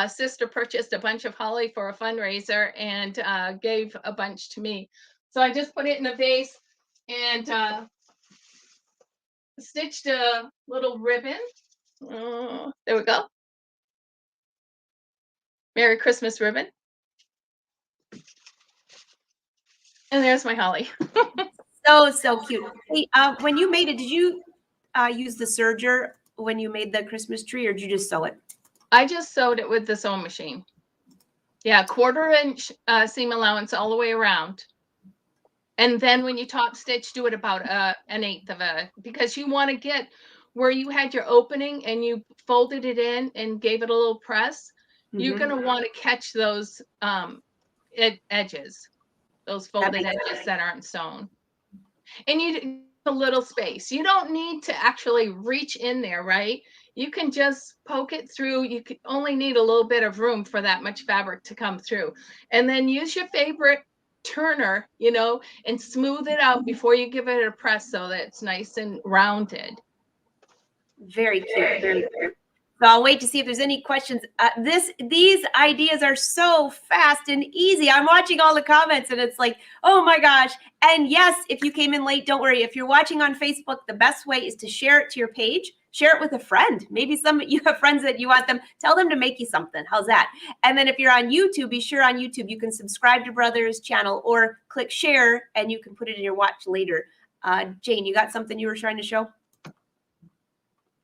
sister purchased a bunch of holly for a fundraiser and gave a bunch to me. So I just put it in a vase and stitched a little ribbon. There we go. Merry Christmas ribbon. And there's my holly. So cute. Hey, when you made it, did you use the serger when you made the Christmas tree, or did you just sew it? I just sewed it with the sewing machine. Yeah, 1/4 inch seam allowance all the way around. And then when you top stitch, do it about 1/8 of a, because you want to get where you had your opening and you folded it in and gave it a little press. You're going to want to catch those edges, those folded edges that aren't sewn. And you a little space. You don't need to actually reach in there, right? You can just poke it through. You could only need a little bit of room for that much fabric to come through. And then use your favorite turner, you know, and smooth it out before you give it a press so that it's nice and rounded. Very cute. Very cute. So I'll wait to see if there's any questions. These ideas are so fast and easy. I'm watching all the comments and it's like, oh my gosh. And yes, if you came in late, don't worry. If you're watching on Facebook, the best way is to share it to your page. Share it with a friend. Maybe you have friends that you want them, tell them to make you something. How's that? And then if you're on YouTube, be sure on YouTube, you can subscribe to Brother's channel or click share and you can put it in your watch later. Jane, you got something you were trying to show?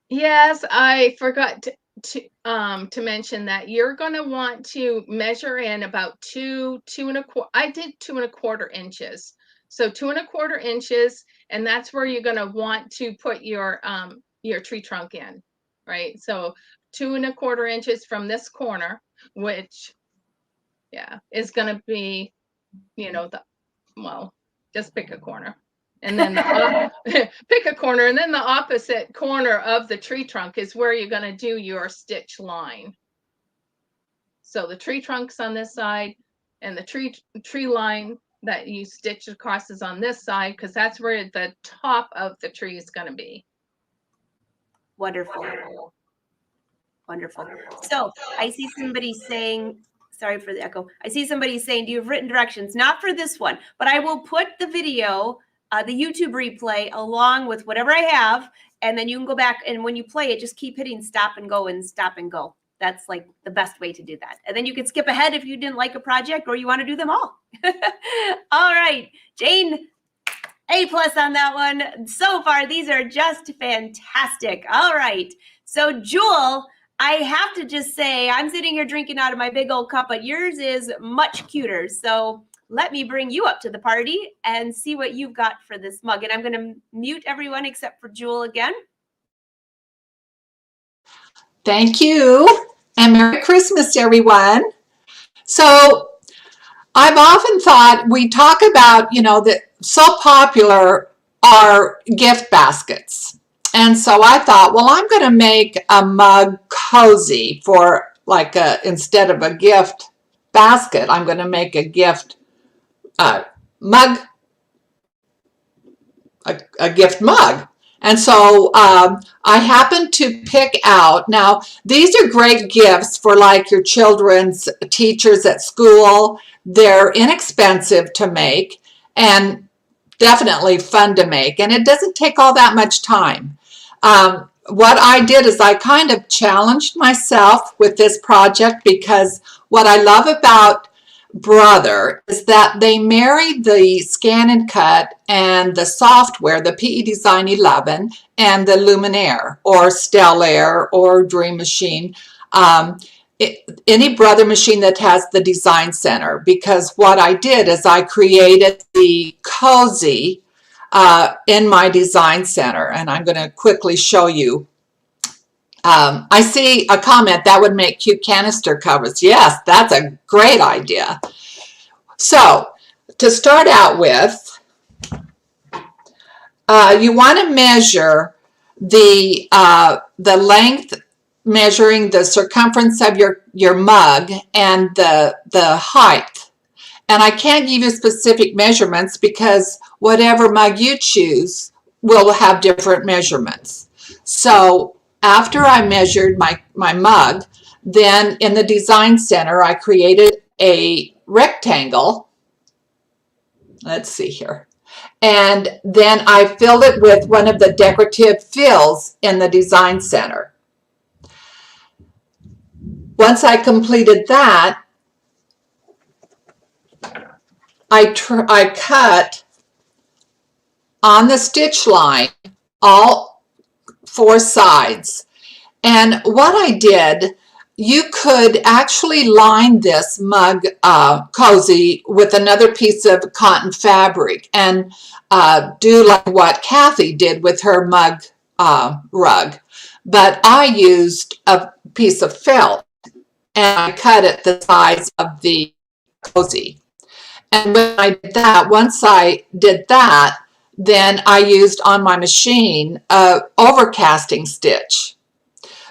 Yes, I forgot to mention that you're going to want to measure in about two and a quarter. I did 2¼ inches. So 2¼ inches, and that's where you're going to want to put your tree trunk in, right? So 2¼ inches from this corner, which, yeah, is going to be, you know, just pick a corner. And then pick a corner, and then the opposite corner of the tree trunk is where you're going to do your stitch line. So the tree trunk's on this side, and the tree line that you stitch across is on this side, because that's where the top of the tree is going to be. Wonderful. Wonderful. So I see somebody saying, sorry for the echo. I see somebody saying, do you have written directions? Not for this one, but I will put the video, the YouTube replay, along with whatever I have. And then you can go back, and when you play it, just keep hitting stop and go and stop and go. That's like the best way to do that. And then you can skip ahead if you didn't like a project or you want to do them all. All right, Jane, A+ on that one. So far, these are just fantastic. All right. So Jewell, I have to just say, I'm sitting here drinking out of my big old cup, but yours is much cuter. So let me bring you up to the party and see what you've got for this mug. And I'm going to mute everyone except for Jewell again. Thank you, and Merry Christmas, everyone. So I've often thought, we talk about, you know, that so popular are gift baskets. And so I thought, well, I'm going to make a mug cozy for like instead of a gift basket, I'm going to make a gift mug, a gift mug. And so I happened to pick out, now these are great gifts for like your children's teachers at school. They're inexpensive to make and definitely fun to make. And it doesn't take all that much time. What I did is I kind of challenged myself with this project, because what I love about Brother is that they married the scan and cut and the software, the PE Design 11 and the Luminaire or Stellaire or Dream Machine, any Brother machine that has the design center. Because what I did is I created the cozy in my design center, and I'm going to quickly show you. I see a comment that would make cute canister covers. Yes, that's a great idea. So to start out with, you want to measure the length, measuring the circumference of your mug and the height. And I can't give you specific measurements because whatever mug you choose will have different measurements. So after I measured my mug, then in the design center, I created a rectangle. Let's see here. And then I filled it with one of the decorative fills in the design center. Once I completed that, I cut on the stitch line all 4 sides. And what I did, you could actually line this mug cozy with another piece of cotton fabric and do like what Cathy did with her mug rug. But I used a piece of felt and I cut it the size of the cozy. And when I did that, once I did that, then I used on my machine a overcasting stitch.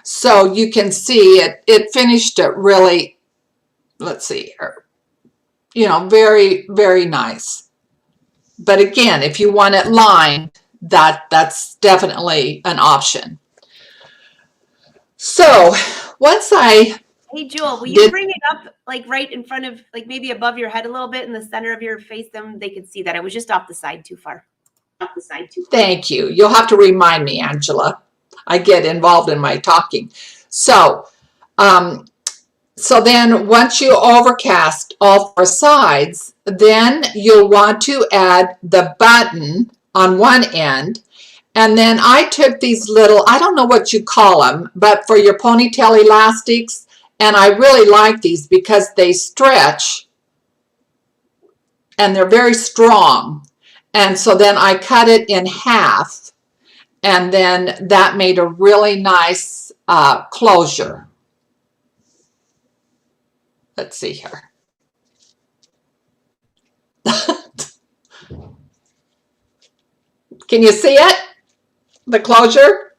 So you can see it finished it really, let's see here, you know, very, very nice. But again, if you want it lined, that's definitely an option. So once I Hey, Jewell, will you bring it up like right in front of, like maybe above your head a little bit in the center of your face? Then they could see that. It was just off the side too far. Off the side too far. Thank you. You'll have to remind me, Angela. I get involved in my talking. So, so then once you overcast all 4 sides, then you'll want to add the button on one end. And then I took these little, I don't know what you call them, but for your ponytail elastics. And I really like these because they stretch and they're very strong. And so then I cut it in half, and then that made a really nice closure. Let's see here. Can you see it? The closure?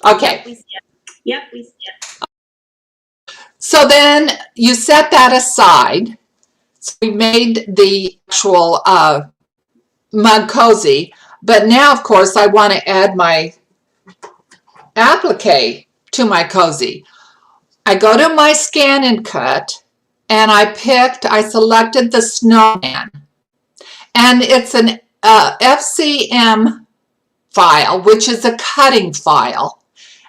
Okay. Yep, we see it. Yep, we see it. So then you set that aside. So we made the actual mug cozy, but now of course I want to add my applique to my cozy. I go to my scan and cut, and I selected the snowman, and it's an FCM file, which is a cutting file.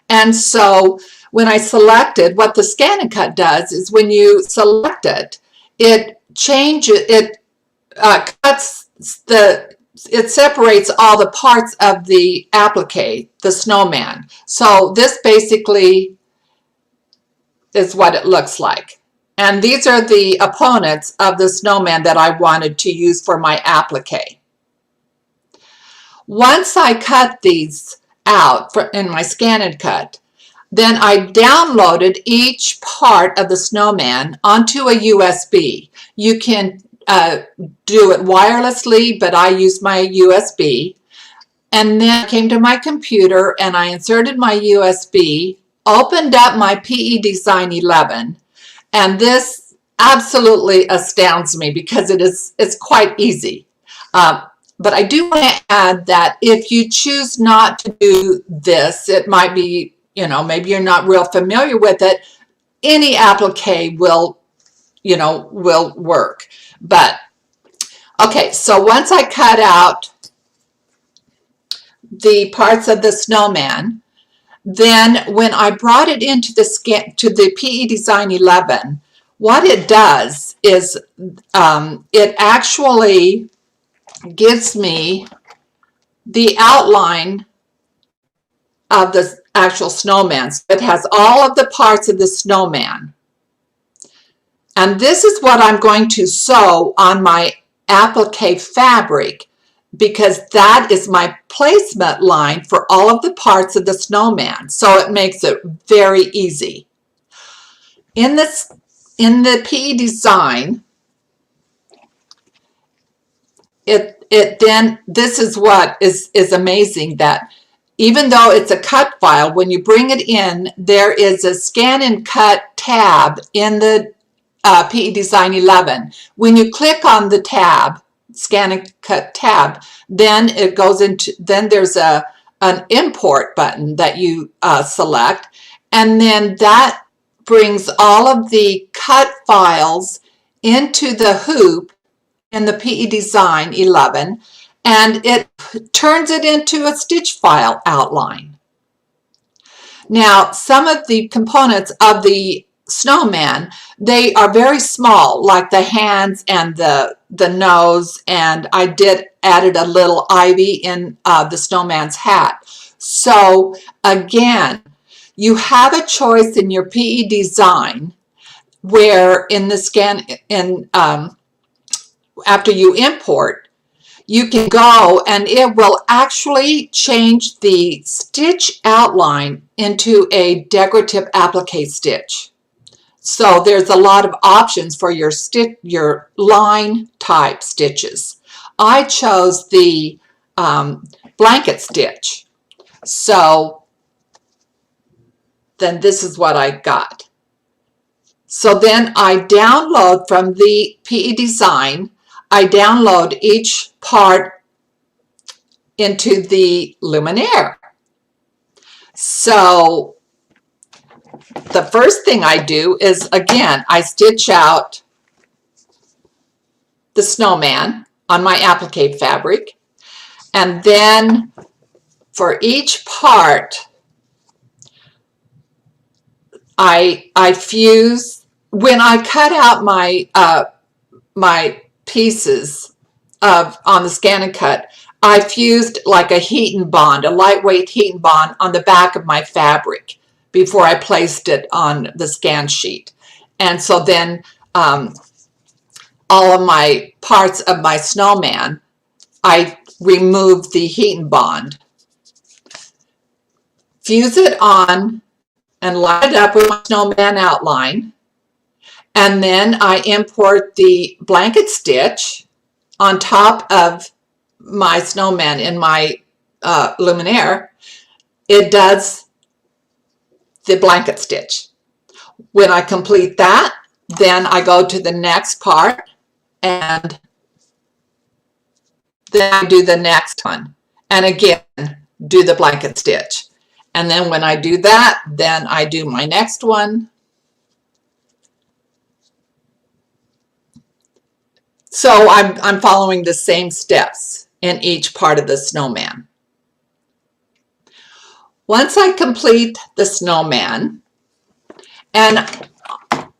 And so when I selected, what the scan and cut does is when you select it, it changes, it cuts it separates all the parts of the applique, the snowman. So this basically is what it looks like. And these are the opponents of the snowman that I wanted to use for my applique. Once I cut these out in my scan and cut, then I downloaded each part of the snowman onto a USB. You can do it wirelessly, but I used my USB. And then I came to my computer and I inserted my USB, opened up my PE Design 11, and this absolutely astounds me because it's quite easy. But I do want to add that if you choose not to do this, it might be, maybe you're not real familiar with it. Any applique will work. But, okay, so once I cut out the parts of the snowman, then when I brought it into the PE Design 11, what it does is it actually gives me the outline of the actual snowman. So it has all of the parts of the snowman. And this is what I'm going to sew on my applique fabric, because that is my placement line for all of the parts of the snowman. So it makes it very easy. In the PE Design, this is what is amazing, that even though it's a cut file, when you bring it in, there is a scan and cut tab in the PE Design 11. When you click on the tab, scan and cut tab, then it goes into, then there's an import button that you select, and then that brings all of the cut files into the hoop in the PE Design 11, and it turns it into a stitch file outline. Now, some of the components of the snowman, they are very small, like the hands and the nose, and I added a little ivy in the snowman's hat. So again, you have a choice in your PE Design where in the scan, after you import, you can go and it will actually change the stitch outline into a decorative applique stitch. So there's a lot of options for your line type stitches. I chose the blanket stitch. So then this is what I got. So then I download from the PE Design, I download each part into the Luminaire. So the first thing I do is, again, I stitch out the snowman on my applique fabric, and then for each part I fuse. When I cut out my my pieces on the Scan and Cut, I fused like a heat and bond, a lightweight heat and bond on the back of my fabric before I placed it on the scan sheet. And so then all of my parts of my snowman, I removed the heat and bond, fuse it on, and line it up with my snowman outline. And then I import the blanket stitch on top of my snowman in my luminaire. It does the blanket stitch. When I complete that, then I go to the next part and then I do the next one. And again, do the blanket stitch. And then when I do that, then I do my next one. So I'm following the same steps in each part of the snowman. Once I complete the snowman, and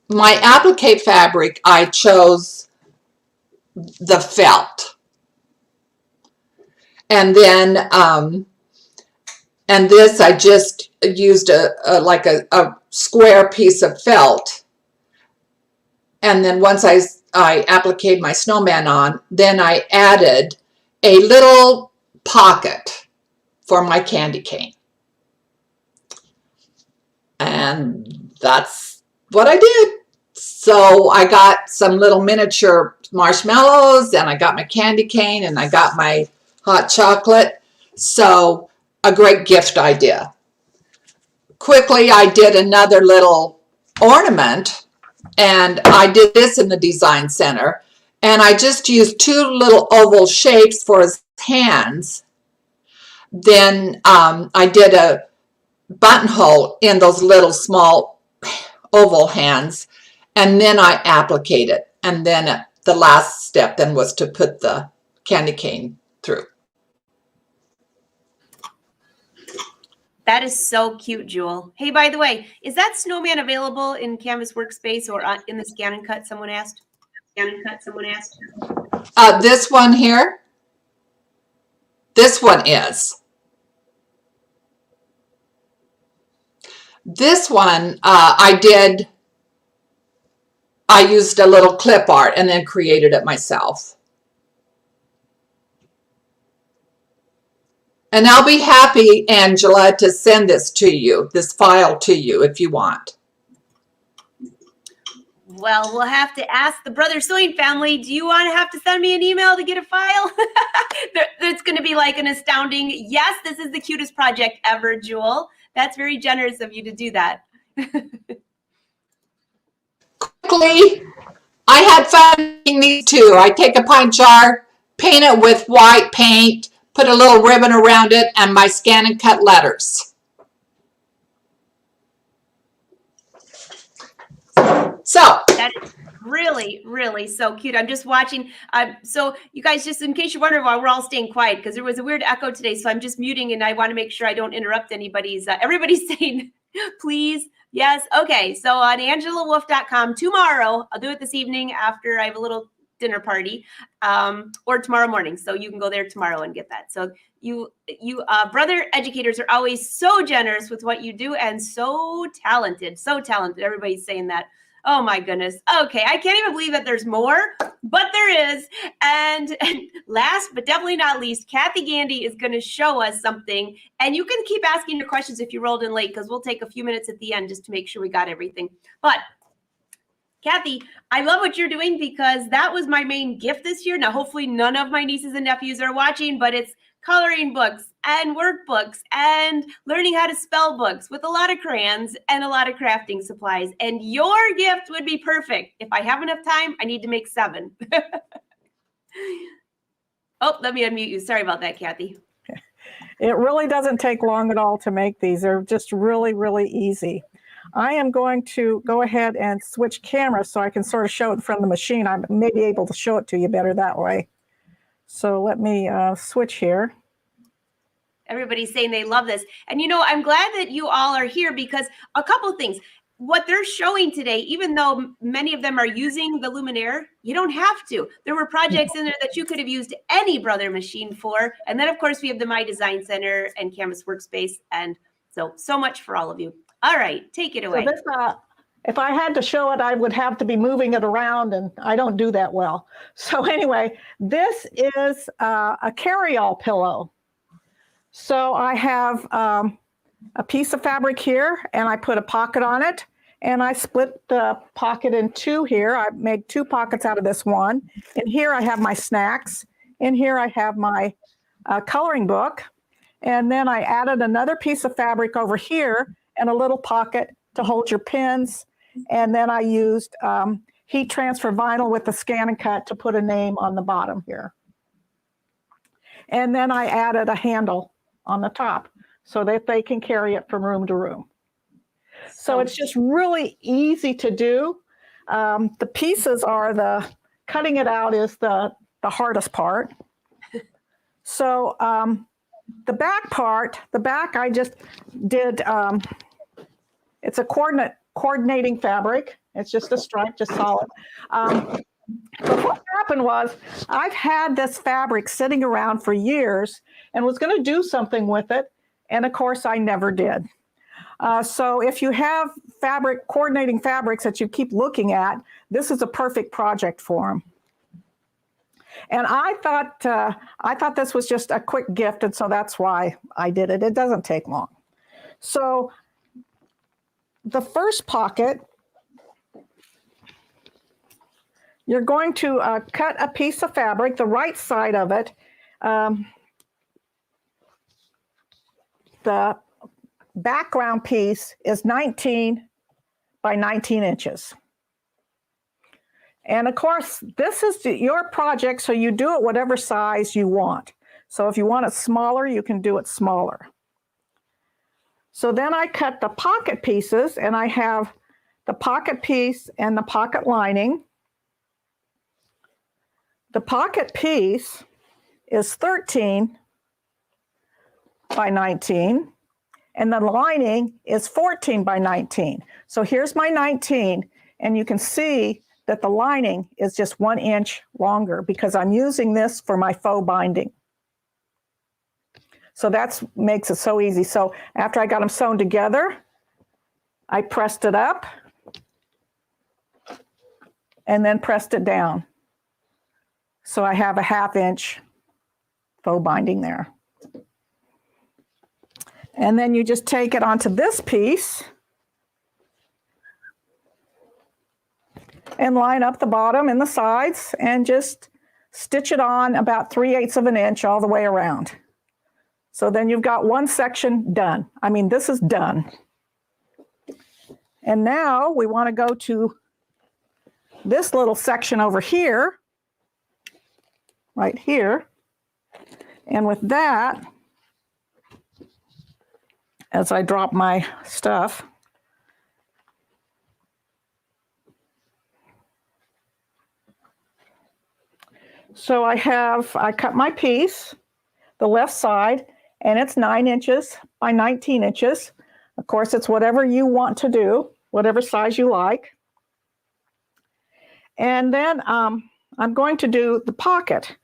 my applique fabric, I chose the felt. And then, and this I just used like a square piece of felt. And then once I appliqued my snowman on, then I added a little pocket for my candy cane. And that's what I did. So I got some little miniature marshmallows, and I got my candy cane, and I got my hot chocolate. So a great gift idea. Quickly, I did another little ornament, and I did this in the design center, and I just used two little oval shapes for his hands. Then I did a buttonhole in those little small oval hands, and then I appliqued it. And then the last step then was to put the candy cane through. That is so cute, Jewel. Hey, by the way, is that snowman available in Canvas Workspace or in the Scan and Cut? Someone asked. Scan and Cut, someone asked. This one here. This one is. This one I used a little clip art and then created it myself. And I'll be happy, Angela, to send this to you, this file to you if you want. Well, we'll have to ask the Brother Sewing family, do you want to have to send me an email to get a file? It's going to be like an astounding, yes, this is the cutest project ever, Jewel. That's very generous of you to do that. Quickly, I had fun making these too. I take a pint jar, paint it with white paint, put a little ribbon around it, and my Scan and Cut letters. So that is really, really so cute. I'm just watching. So you guys, just in case you're wondering why we're all staying quiet, because there was a weird echo today, so I'm just muting, and I want to make sure I don't interrupt anybody's. Everybody's saying, please, yes. Okay, so on angelawolf.com tomorrow, I'll do it this evening after I have a little dinner party, or tomorrow morning. So you can go there tomorrow and get that. So you brother educators are always so generous with what you do and so talented, so talented. Everybody's saying that. Oh my goodness. Okay. I can't even believe that there's more, but there is. And last, but definitely not least, Cathy Gandy is going to show us something, and you can keep asking your questions if you rolled in late, because we'll take a few minutes at the end just to make sure we got everything. But Cathy, I love what you're doing, because that was my main gift this year. Now, hopefully none of my nieces and nephews are watching, but it's coloring books and workbooks and learning how to spell books with a lot of crayons and a lot of crafting supplies. And your gift would be perfect. If I have enough time, I need to make 7. Oh, let me unmute you. Sorry about that, Cathy. It really doesn't take long at all to make these. They're just really, really easy. I am going to go ahead and switch cameras so I can sort of show it from the machine. I may be able to show it to you better that way. So let me switch here. Everybody's saying they love this. And, you know, I'm glad that you all are here, because a couple of things. what they're showing today, even though many of them are using the Luminaire, you don't have to. There were projects in there that you could have used any Brother machine for. And then, of course, we have the My Design Center and Canvas Workspace. And so much for all of you. All right, take it away. So this, if I had to show it, I would have to be moving it around, and I don't do that well. So anyway, this is a carryall pillow. So I have a piece of fabric here, and I put a pocket on it, and I split the pocket in two here. I made two pockets out of this one. And here I have my snacks. In here I have my coloring book. And then I added another piece of fabric over here and a little pocket to hold your pins. And then I used heat transfer vinyl with the scan and cut to put a name on the bottom here. And then I added a handle on the top so that they can carry it from room to room. So it's just really easy to do. The pieces are cutting it out is the hardest part. So the back I just did, it's a coordinating fabric. It's just a stripe, just solid. But what happened was I've had this fabric sitting around for years and was going to do something with it. And of course, I never did. So if you have coordinating fabrics that you keep looking at, this is a perfect project for them. And I thought this was just a quick gift, and so that's why I did it. It doesn't take long. So the first pocket, you're going to cut a piece of fabric, the right side of it. The background piece is 19 by 19 inches. And of course, this is your project, so you do it whatever size you want. So if you want it smaller, you can do it smaller. So then I cut the pocket pieces, and I have the pocket piece and the pocket lining. The pocket piece is 13 by 19, and the lining is 14 by 19. So here's my 19, and you can see that the lining is just 1 inch longer because I'm using this for my faux binding. So that makes it so easy. So after I got them sewn together, I pressed it up and then pressed it down. So I have a 1/2 inch faux binding there. And then you just take it onto this piece and line up the bottom and the sides and just stitch it on about 3/8 of an inch all the way around. So then you've got one section done. I mean, this is done. And now we want to go to this little section over here, right here. And with that, as I drop my stuff, so I cut my piece, the left side, and it's 9 inches by 19 inches. Of course, it's whatever you want to do, whatever size you like. And then I'm going to do the pocket.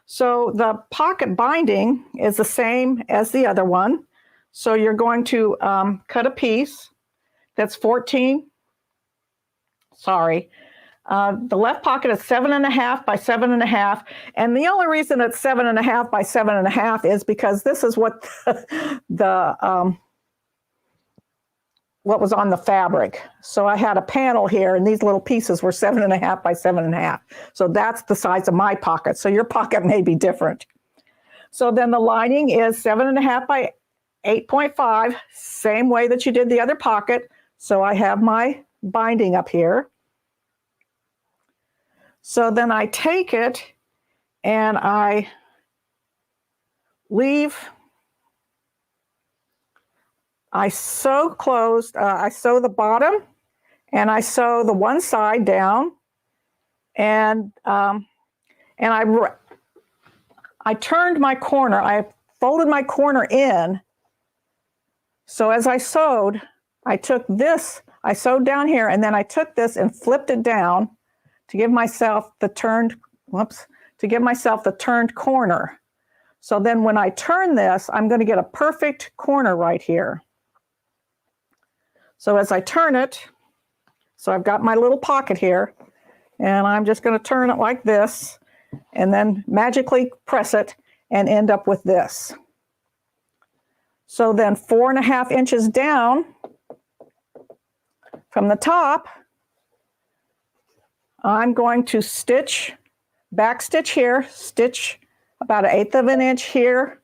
So the pocket binding is the same as the other one. So you're going to cut a piece that's 14. Sorry. The left pocket is 7.5 by 7.5. And the only reason it's 7.5 by 7.5 is because this is what what was on the fabric. So I had a panel here, and these little pieces were 7.5 by 7.5. So that's the size of my pocket. So your pocket may be different. So then the lining is 7.5 by 8.5, same way that you did the other pocket. So I have my binding up here. So then I take it and I sew closed, I sew the bottom and I sew the one side down, and I turned my corner, I folded my corner in. So as I sewed, I took this, I sewed down here, and then I took this and flipped it down to give myself the turned corner. So then when I turn this, I'm going to get a perfect corner right here. So as I turn it, so I've got my little pocket here, and I'm just going to turn it like this, and then magically press it and end up with this. So then 4.5 inches down from the top, I'm going to back stitch here, stitch about 1/8 of an inch here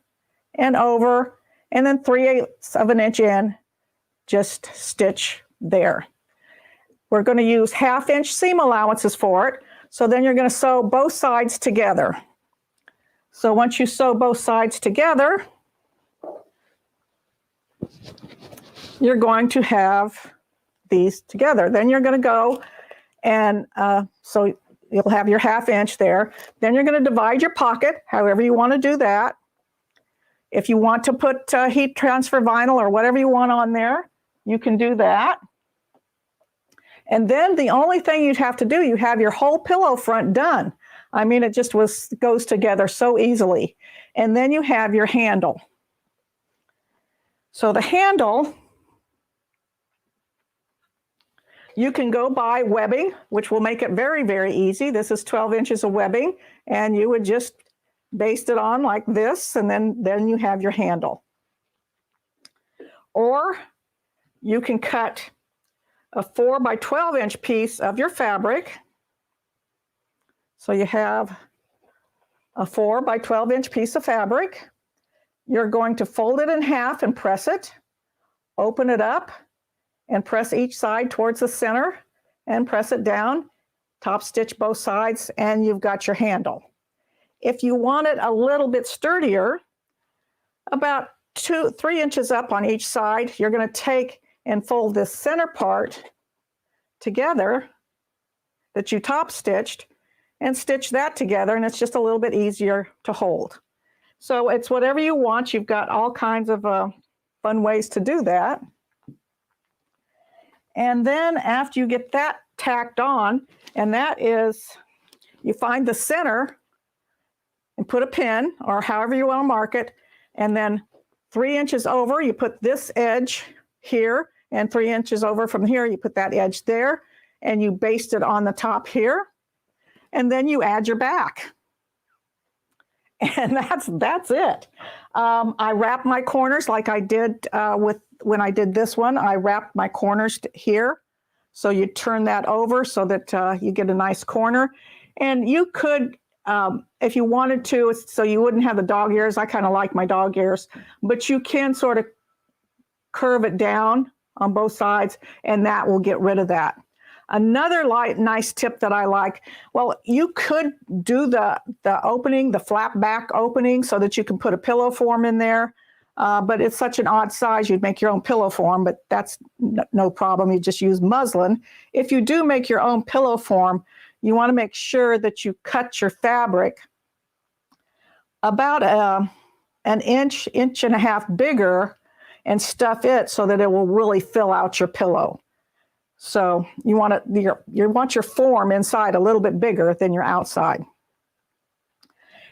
and over, and then 3/8 of an inch in, just stitch there. We're going to use 1/2 inch seam allowances for it. So then you're going to sew both sides together. So once you sew both sides together, you're going to have these together. Then you're going to go and so you'll have your 1/2 inch there. Then you're going to divide your pocket, however you want to do that. If you want to put heat transfer vinyl or whatever you want on there, you can do that. And then the only thing you'd have to do, you have your whole pillow front done. I mean, it just goes together so easily. And then you have your handle. So the handle, you can go buy webbing, which will make it very, very easy. This is 12 inches of webbing, and you would just baste it on like this, and then you have your handle. Or you can cut a 4 by 12 inch piece of your fabric. So you have a 4 by 12 inch piece of fabric. You're going to fold it in half and press it, open it up, and press each side towards the center and press it down, top stitch both sides, and you've got your handle. If you want it a little bit sturdier, about 3 inches up on each side, you're going to take and fold this center part together that you top stitched and stitch that together, and it's just a little bit easier to hold. So it's whatever you want. You've got all kinds of fun ways to do that. And then after you get that tacked on, and that is, you find the center and put a pin or however you want to mark it, and then 3 inches over, you put this edge here, and 3 inches over from here, you put that edge there, and you baste it on the top here, and then you add your back. And that's it. I wrap my corners like I did when I did this one. I wrapped my corners here. So you turn that over so that you get a nice corner. And you could, if you wanted to, so you wouldn't have the dog ears. I kind of like my dog ears, but you can sort of curve it down on both sides, and that will get rid of that. Another nice tip that I like, well, you could do the opening, the flap back opening, so that you can put a pillow form in there, but it's such an odd size, you'd make your own pillow form, but that's no problem. You just use muslin. If you do make your own pillow form, you want to make sure that you cut your fabric about an inch, inch and a half bigger and stuff it so that it will really fill out your pillow. So you want your form inside a little bit bigger than your outside.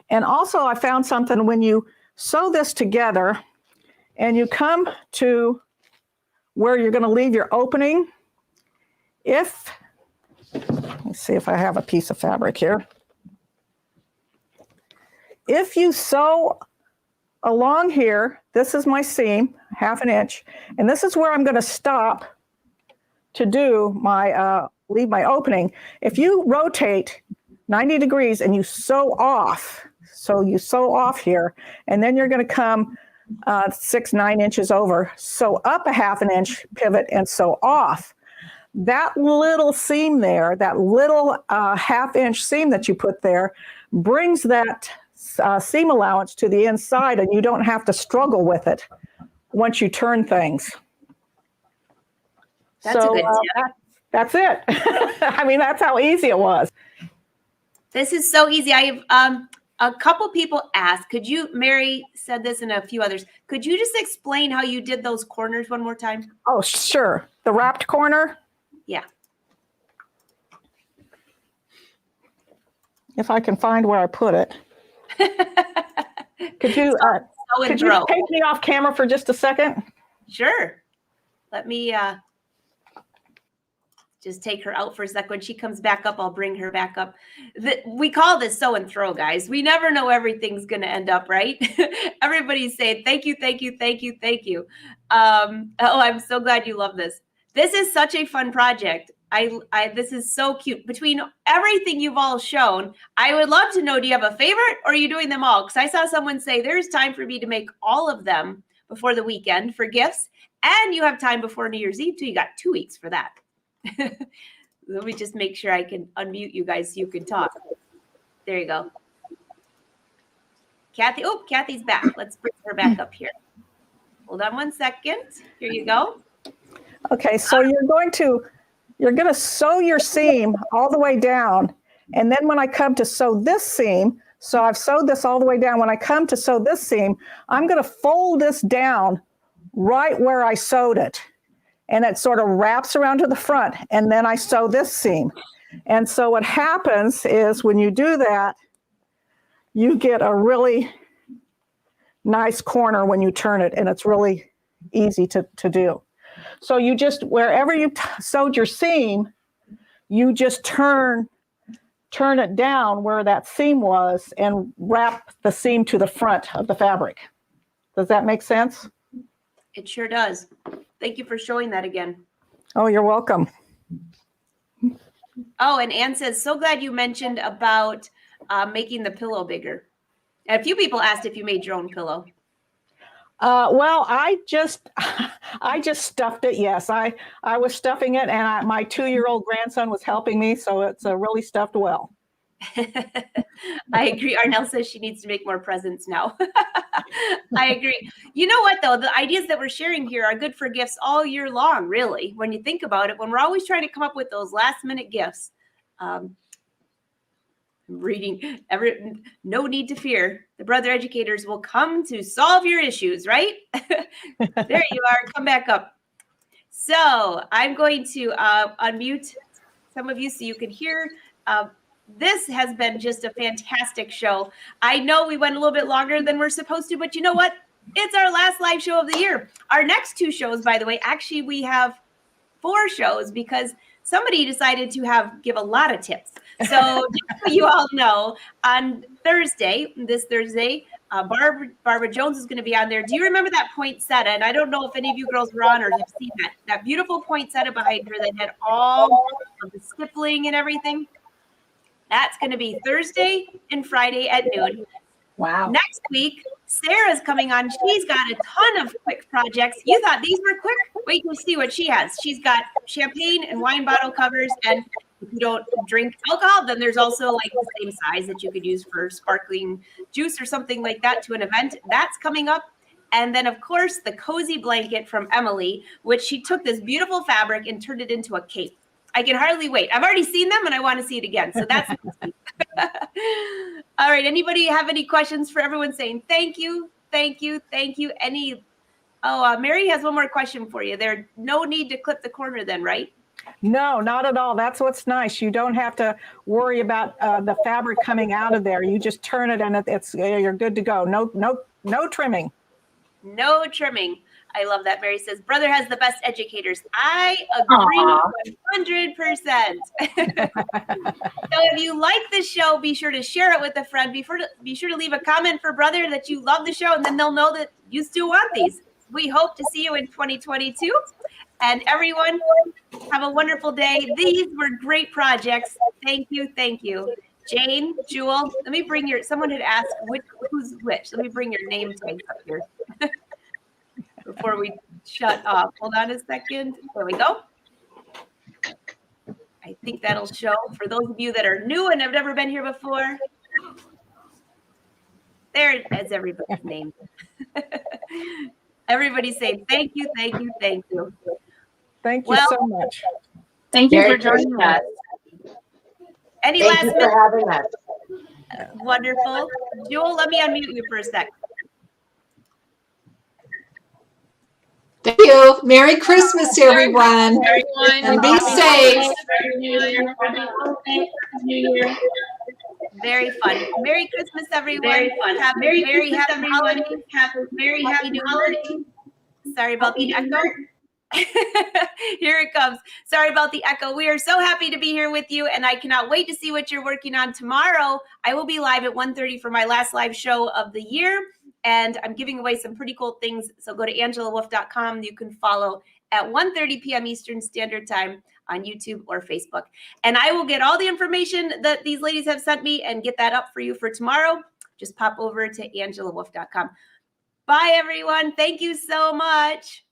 And also I found something, when you sew this together and you come to where you're going to leave your opening, let's see if I have a piece of fabric here. If you sew along here, this is my seam, 1/2 an inch, and this is where I'm going to stop to do my leave my opening. If you rotate 90 degrees and you sew off, so you sew off here, and then you're going to come 6-9 inches over, sew up a 1/2 an inch pivot and sew off. That little seam there, that little 1/2 inch seam that you put there, brings that seam allowance to the inside, and you don't have to struggle with it once you turn things. That's a good tip. That's it. I mean, that's how easy it was. This is so easy. a couple people asked, could you, Mary said this and a few others, could you just explain how you did those corners one more time? Oh, sure. The wrapped corner. Yeah. If I can find where I put it. Could you take me off camera for just a second? Sure. Let me just take her out for a sec. When she comes back up, I'll bring her back up. We call this sew and throw, guys. We never know everything's going to end up right. Everybody's saying, thank you, thank you, thank you, thank you. Oh, I'm so glad you love this. This is such a fun project. This is so cute. Between everything you've all shown, I would love to know, do you have a favorite or are you doing them all? Because I saw someone say there's time for me to make all of them before the weekend for gifts. And you have time before New Year's Eve too. You got 2 weeks for that. Let me just make sure I can unmute you guys so you can talk. There you go. Cathy. Oh, Cathy's back. Let's bring her back up here. Hold on 1 second. Here you go. Okay, so you're going to sew your seam all the way down. And then when I come to sew this seam, so I've sewed this all the way down. When I come to sew this seam, I'm going to fold this down right where I sewed it. And it sort of wraps around to the front. And then I sew this seam. And so what happens is when you do that, you get a really nice corner when you turn it. And it's really easy to do. So you just, wherever you sewed your seam, you just turn it down where that seam was and wrap the seam to the front of the fabric. Does that make sense? It sure does. Thank you for showing that again. Oh, you're welcome. Oh, and Ann says, so glad you mentioned about making the pillow bigger. And a few people asked if you made your own pillow. Well, I just stuffed it. Yes, I was stuffing it, and my 2-year-old grandson was helping me, so it's really stuffed well. I agree. Arnell says she needs to make more presents now. I agree. You know what, though? The ideas that we're sharing here are good for gifts all year long, really. When you think about it, when we're always trying to come up with those last-minute gifts, reading, no need to fear. The brother educators will come to solve your issues, right? There you are. Come back up. So I'm going to unmute some of you so you can hear. This has been just a fantastic show. I know we went a little bit longer than we're supposed to, but you know what? It's our last live show of the year. Our next 2 shows, by the way, actually we have 4 shows because somebody decided to give a lot of tips. So just so you all know, on Thursday, this Thursday, Barbara Jones is going to be on there. Do you remember that poinsettia? And I don't know if any of you girls were on or have seen that beautiful poinsettia behind her that had all of the stippling and everything. That's going to be Thursday and Friday at noon. Wow. Next week, Sarah's coming on. She's got a ton of quick projects. You thought these were quick? Wait till you see what she has. She's got champagne and wine bottle covers. And if you don't drink alcohol, then there's also like the same size that you could use for sparkling juice or something like that to an event. That's coming up. And then, of course, the cozy blanket from Emily, which she took this beautiful fabric and turned it into a cape. I can hardly wait. I've already seen them and I want to see it again. So that's all right. Anybody have any questions for everyone saying thank you, thank you, thank you? Mary has one more question for you. There's no need to clip the corner then, right? No, not at all. That's what's nice. You don't have to worry about the fabric coming out of there. You just turn it and you're good to go. No trimming. No trimming. I love that. Mary says, brother has the best educators. I agree 100%. So if you like this show, be sure to share it with a friend. Be sure to leave a comment for brother that you love the show, and then they'll know that you still want these. We hope to see you in 2022. And everyone, have a wonderful day. These were great projects. Thank you. Thank you. Jane, Jewell, let me bring someone had asked who's which. Let me bring your name tags up here. Before we shut off. Hold on a second. There we go. I think that'll show for those of you that are new and have never been here before. There is everybody's name. Everybody say thank you, thank you, thank you. Thank you so much. Thank you Merry for joining us. Any Thank last you minute? for having us. Wonderful. Jewel, let me unmute you for a sec. Thank you. Merry Christmas, everyone. And be safe. Very fun. Merry Christmas, everyone. Very fun. Have a Merry very Christmas, happy everyone. holidays. Have a very happy New holiday. Sorry about the echo. Here it comes. Sorry about the echo. We are so happy to be here with you, and I cannot wait to see what you're working on tomorrow. I will be live at 1:30 for my last live show of the year, and I'm giving away some pretty cool things. So go to angelawolf.com. You can follow at 1:30 p.m. Eastern Standard Time on YouTube or Facebook. And I will get all the information that these ladies have sent me and get that up for you for tomorrow. Just pop over to angelawolf.com. Bye, everyone. Thank you so much.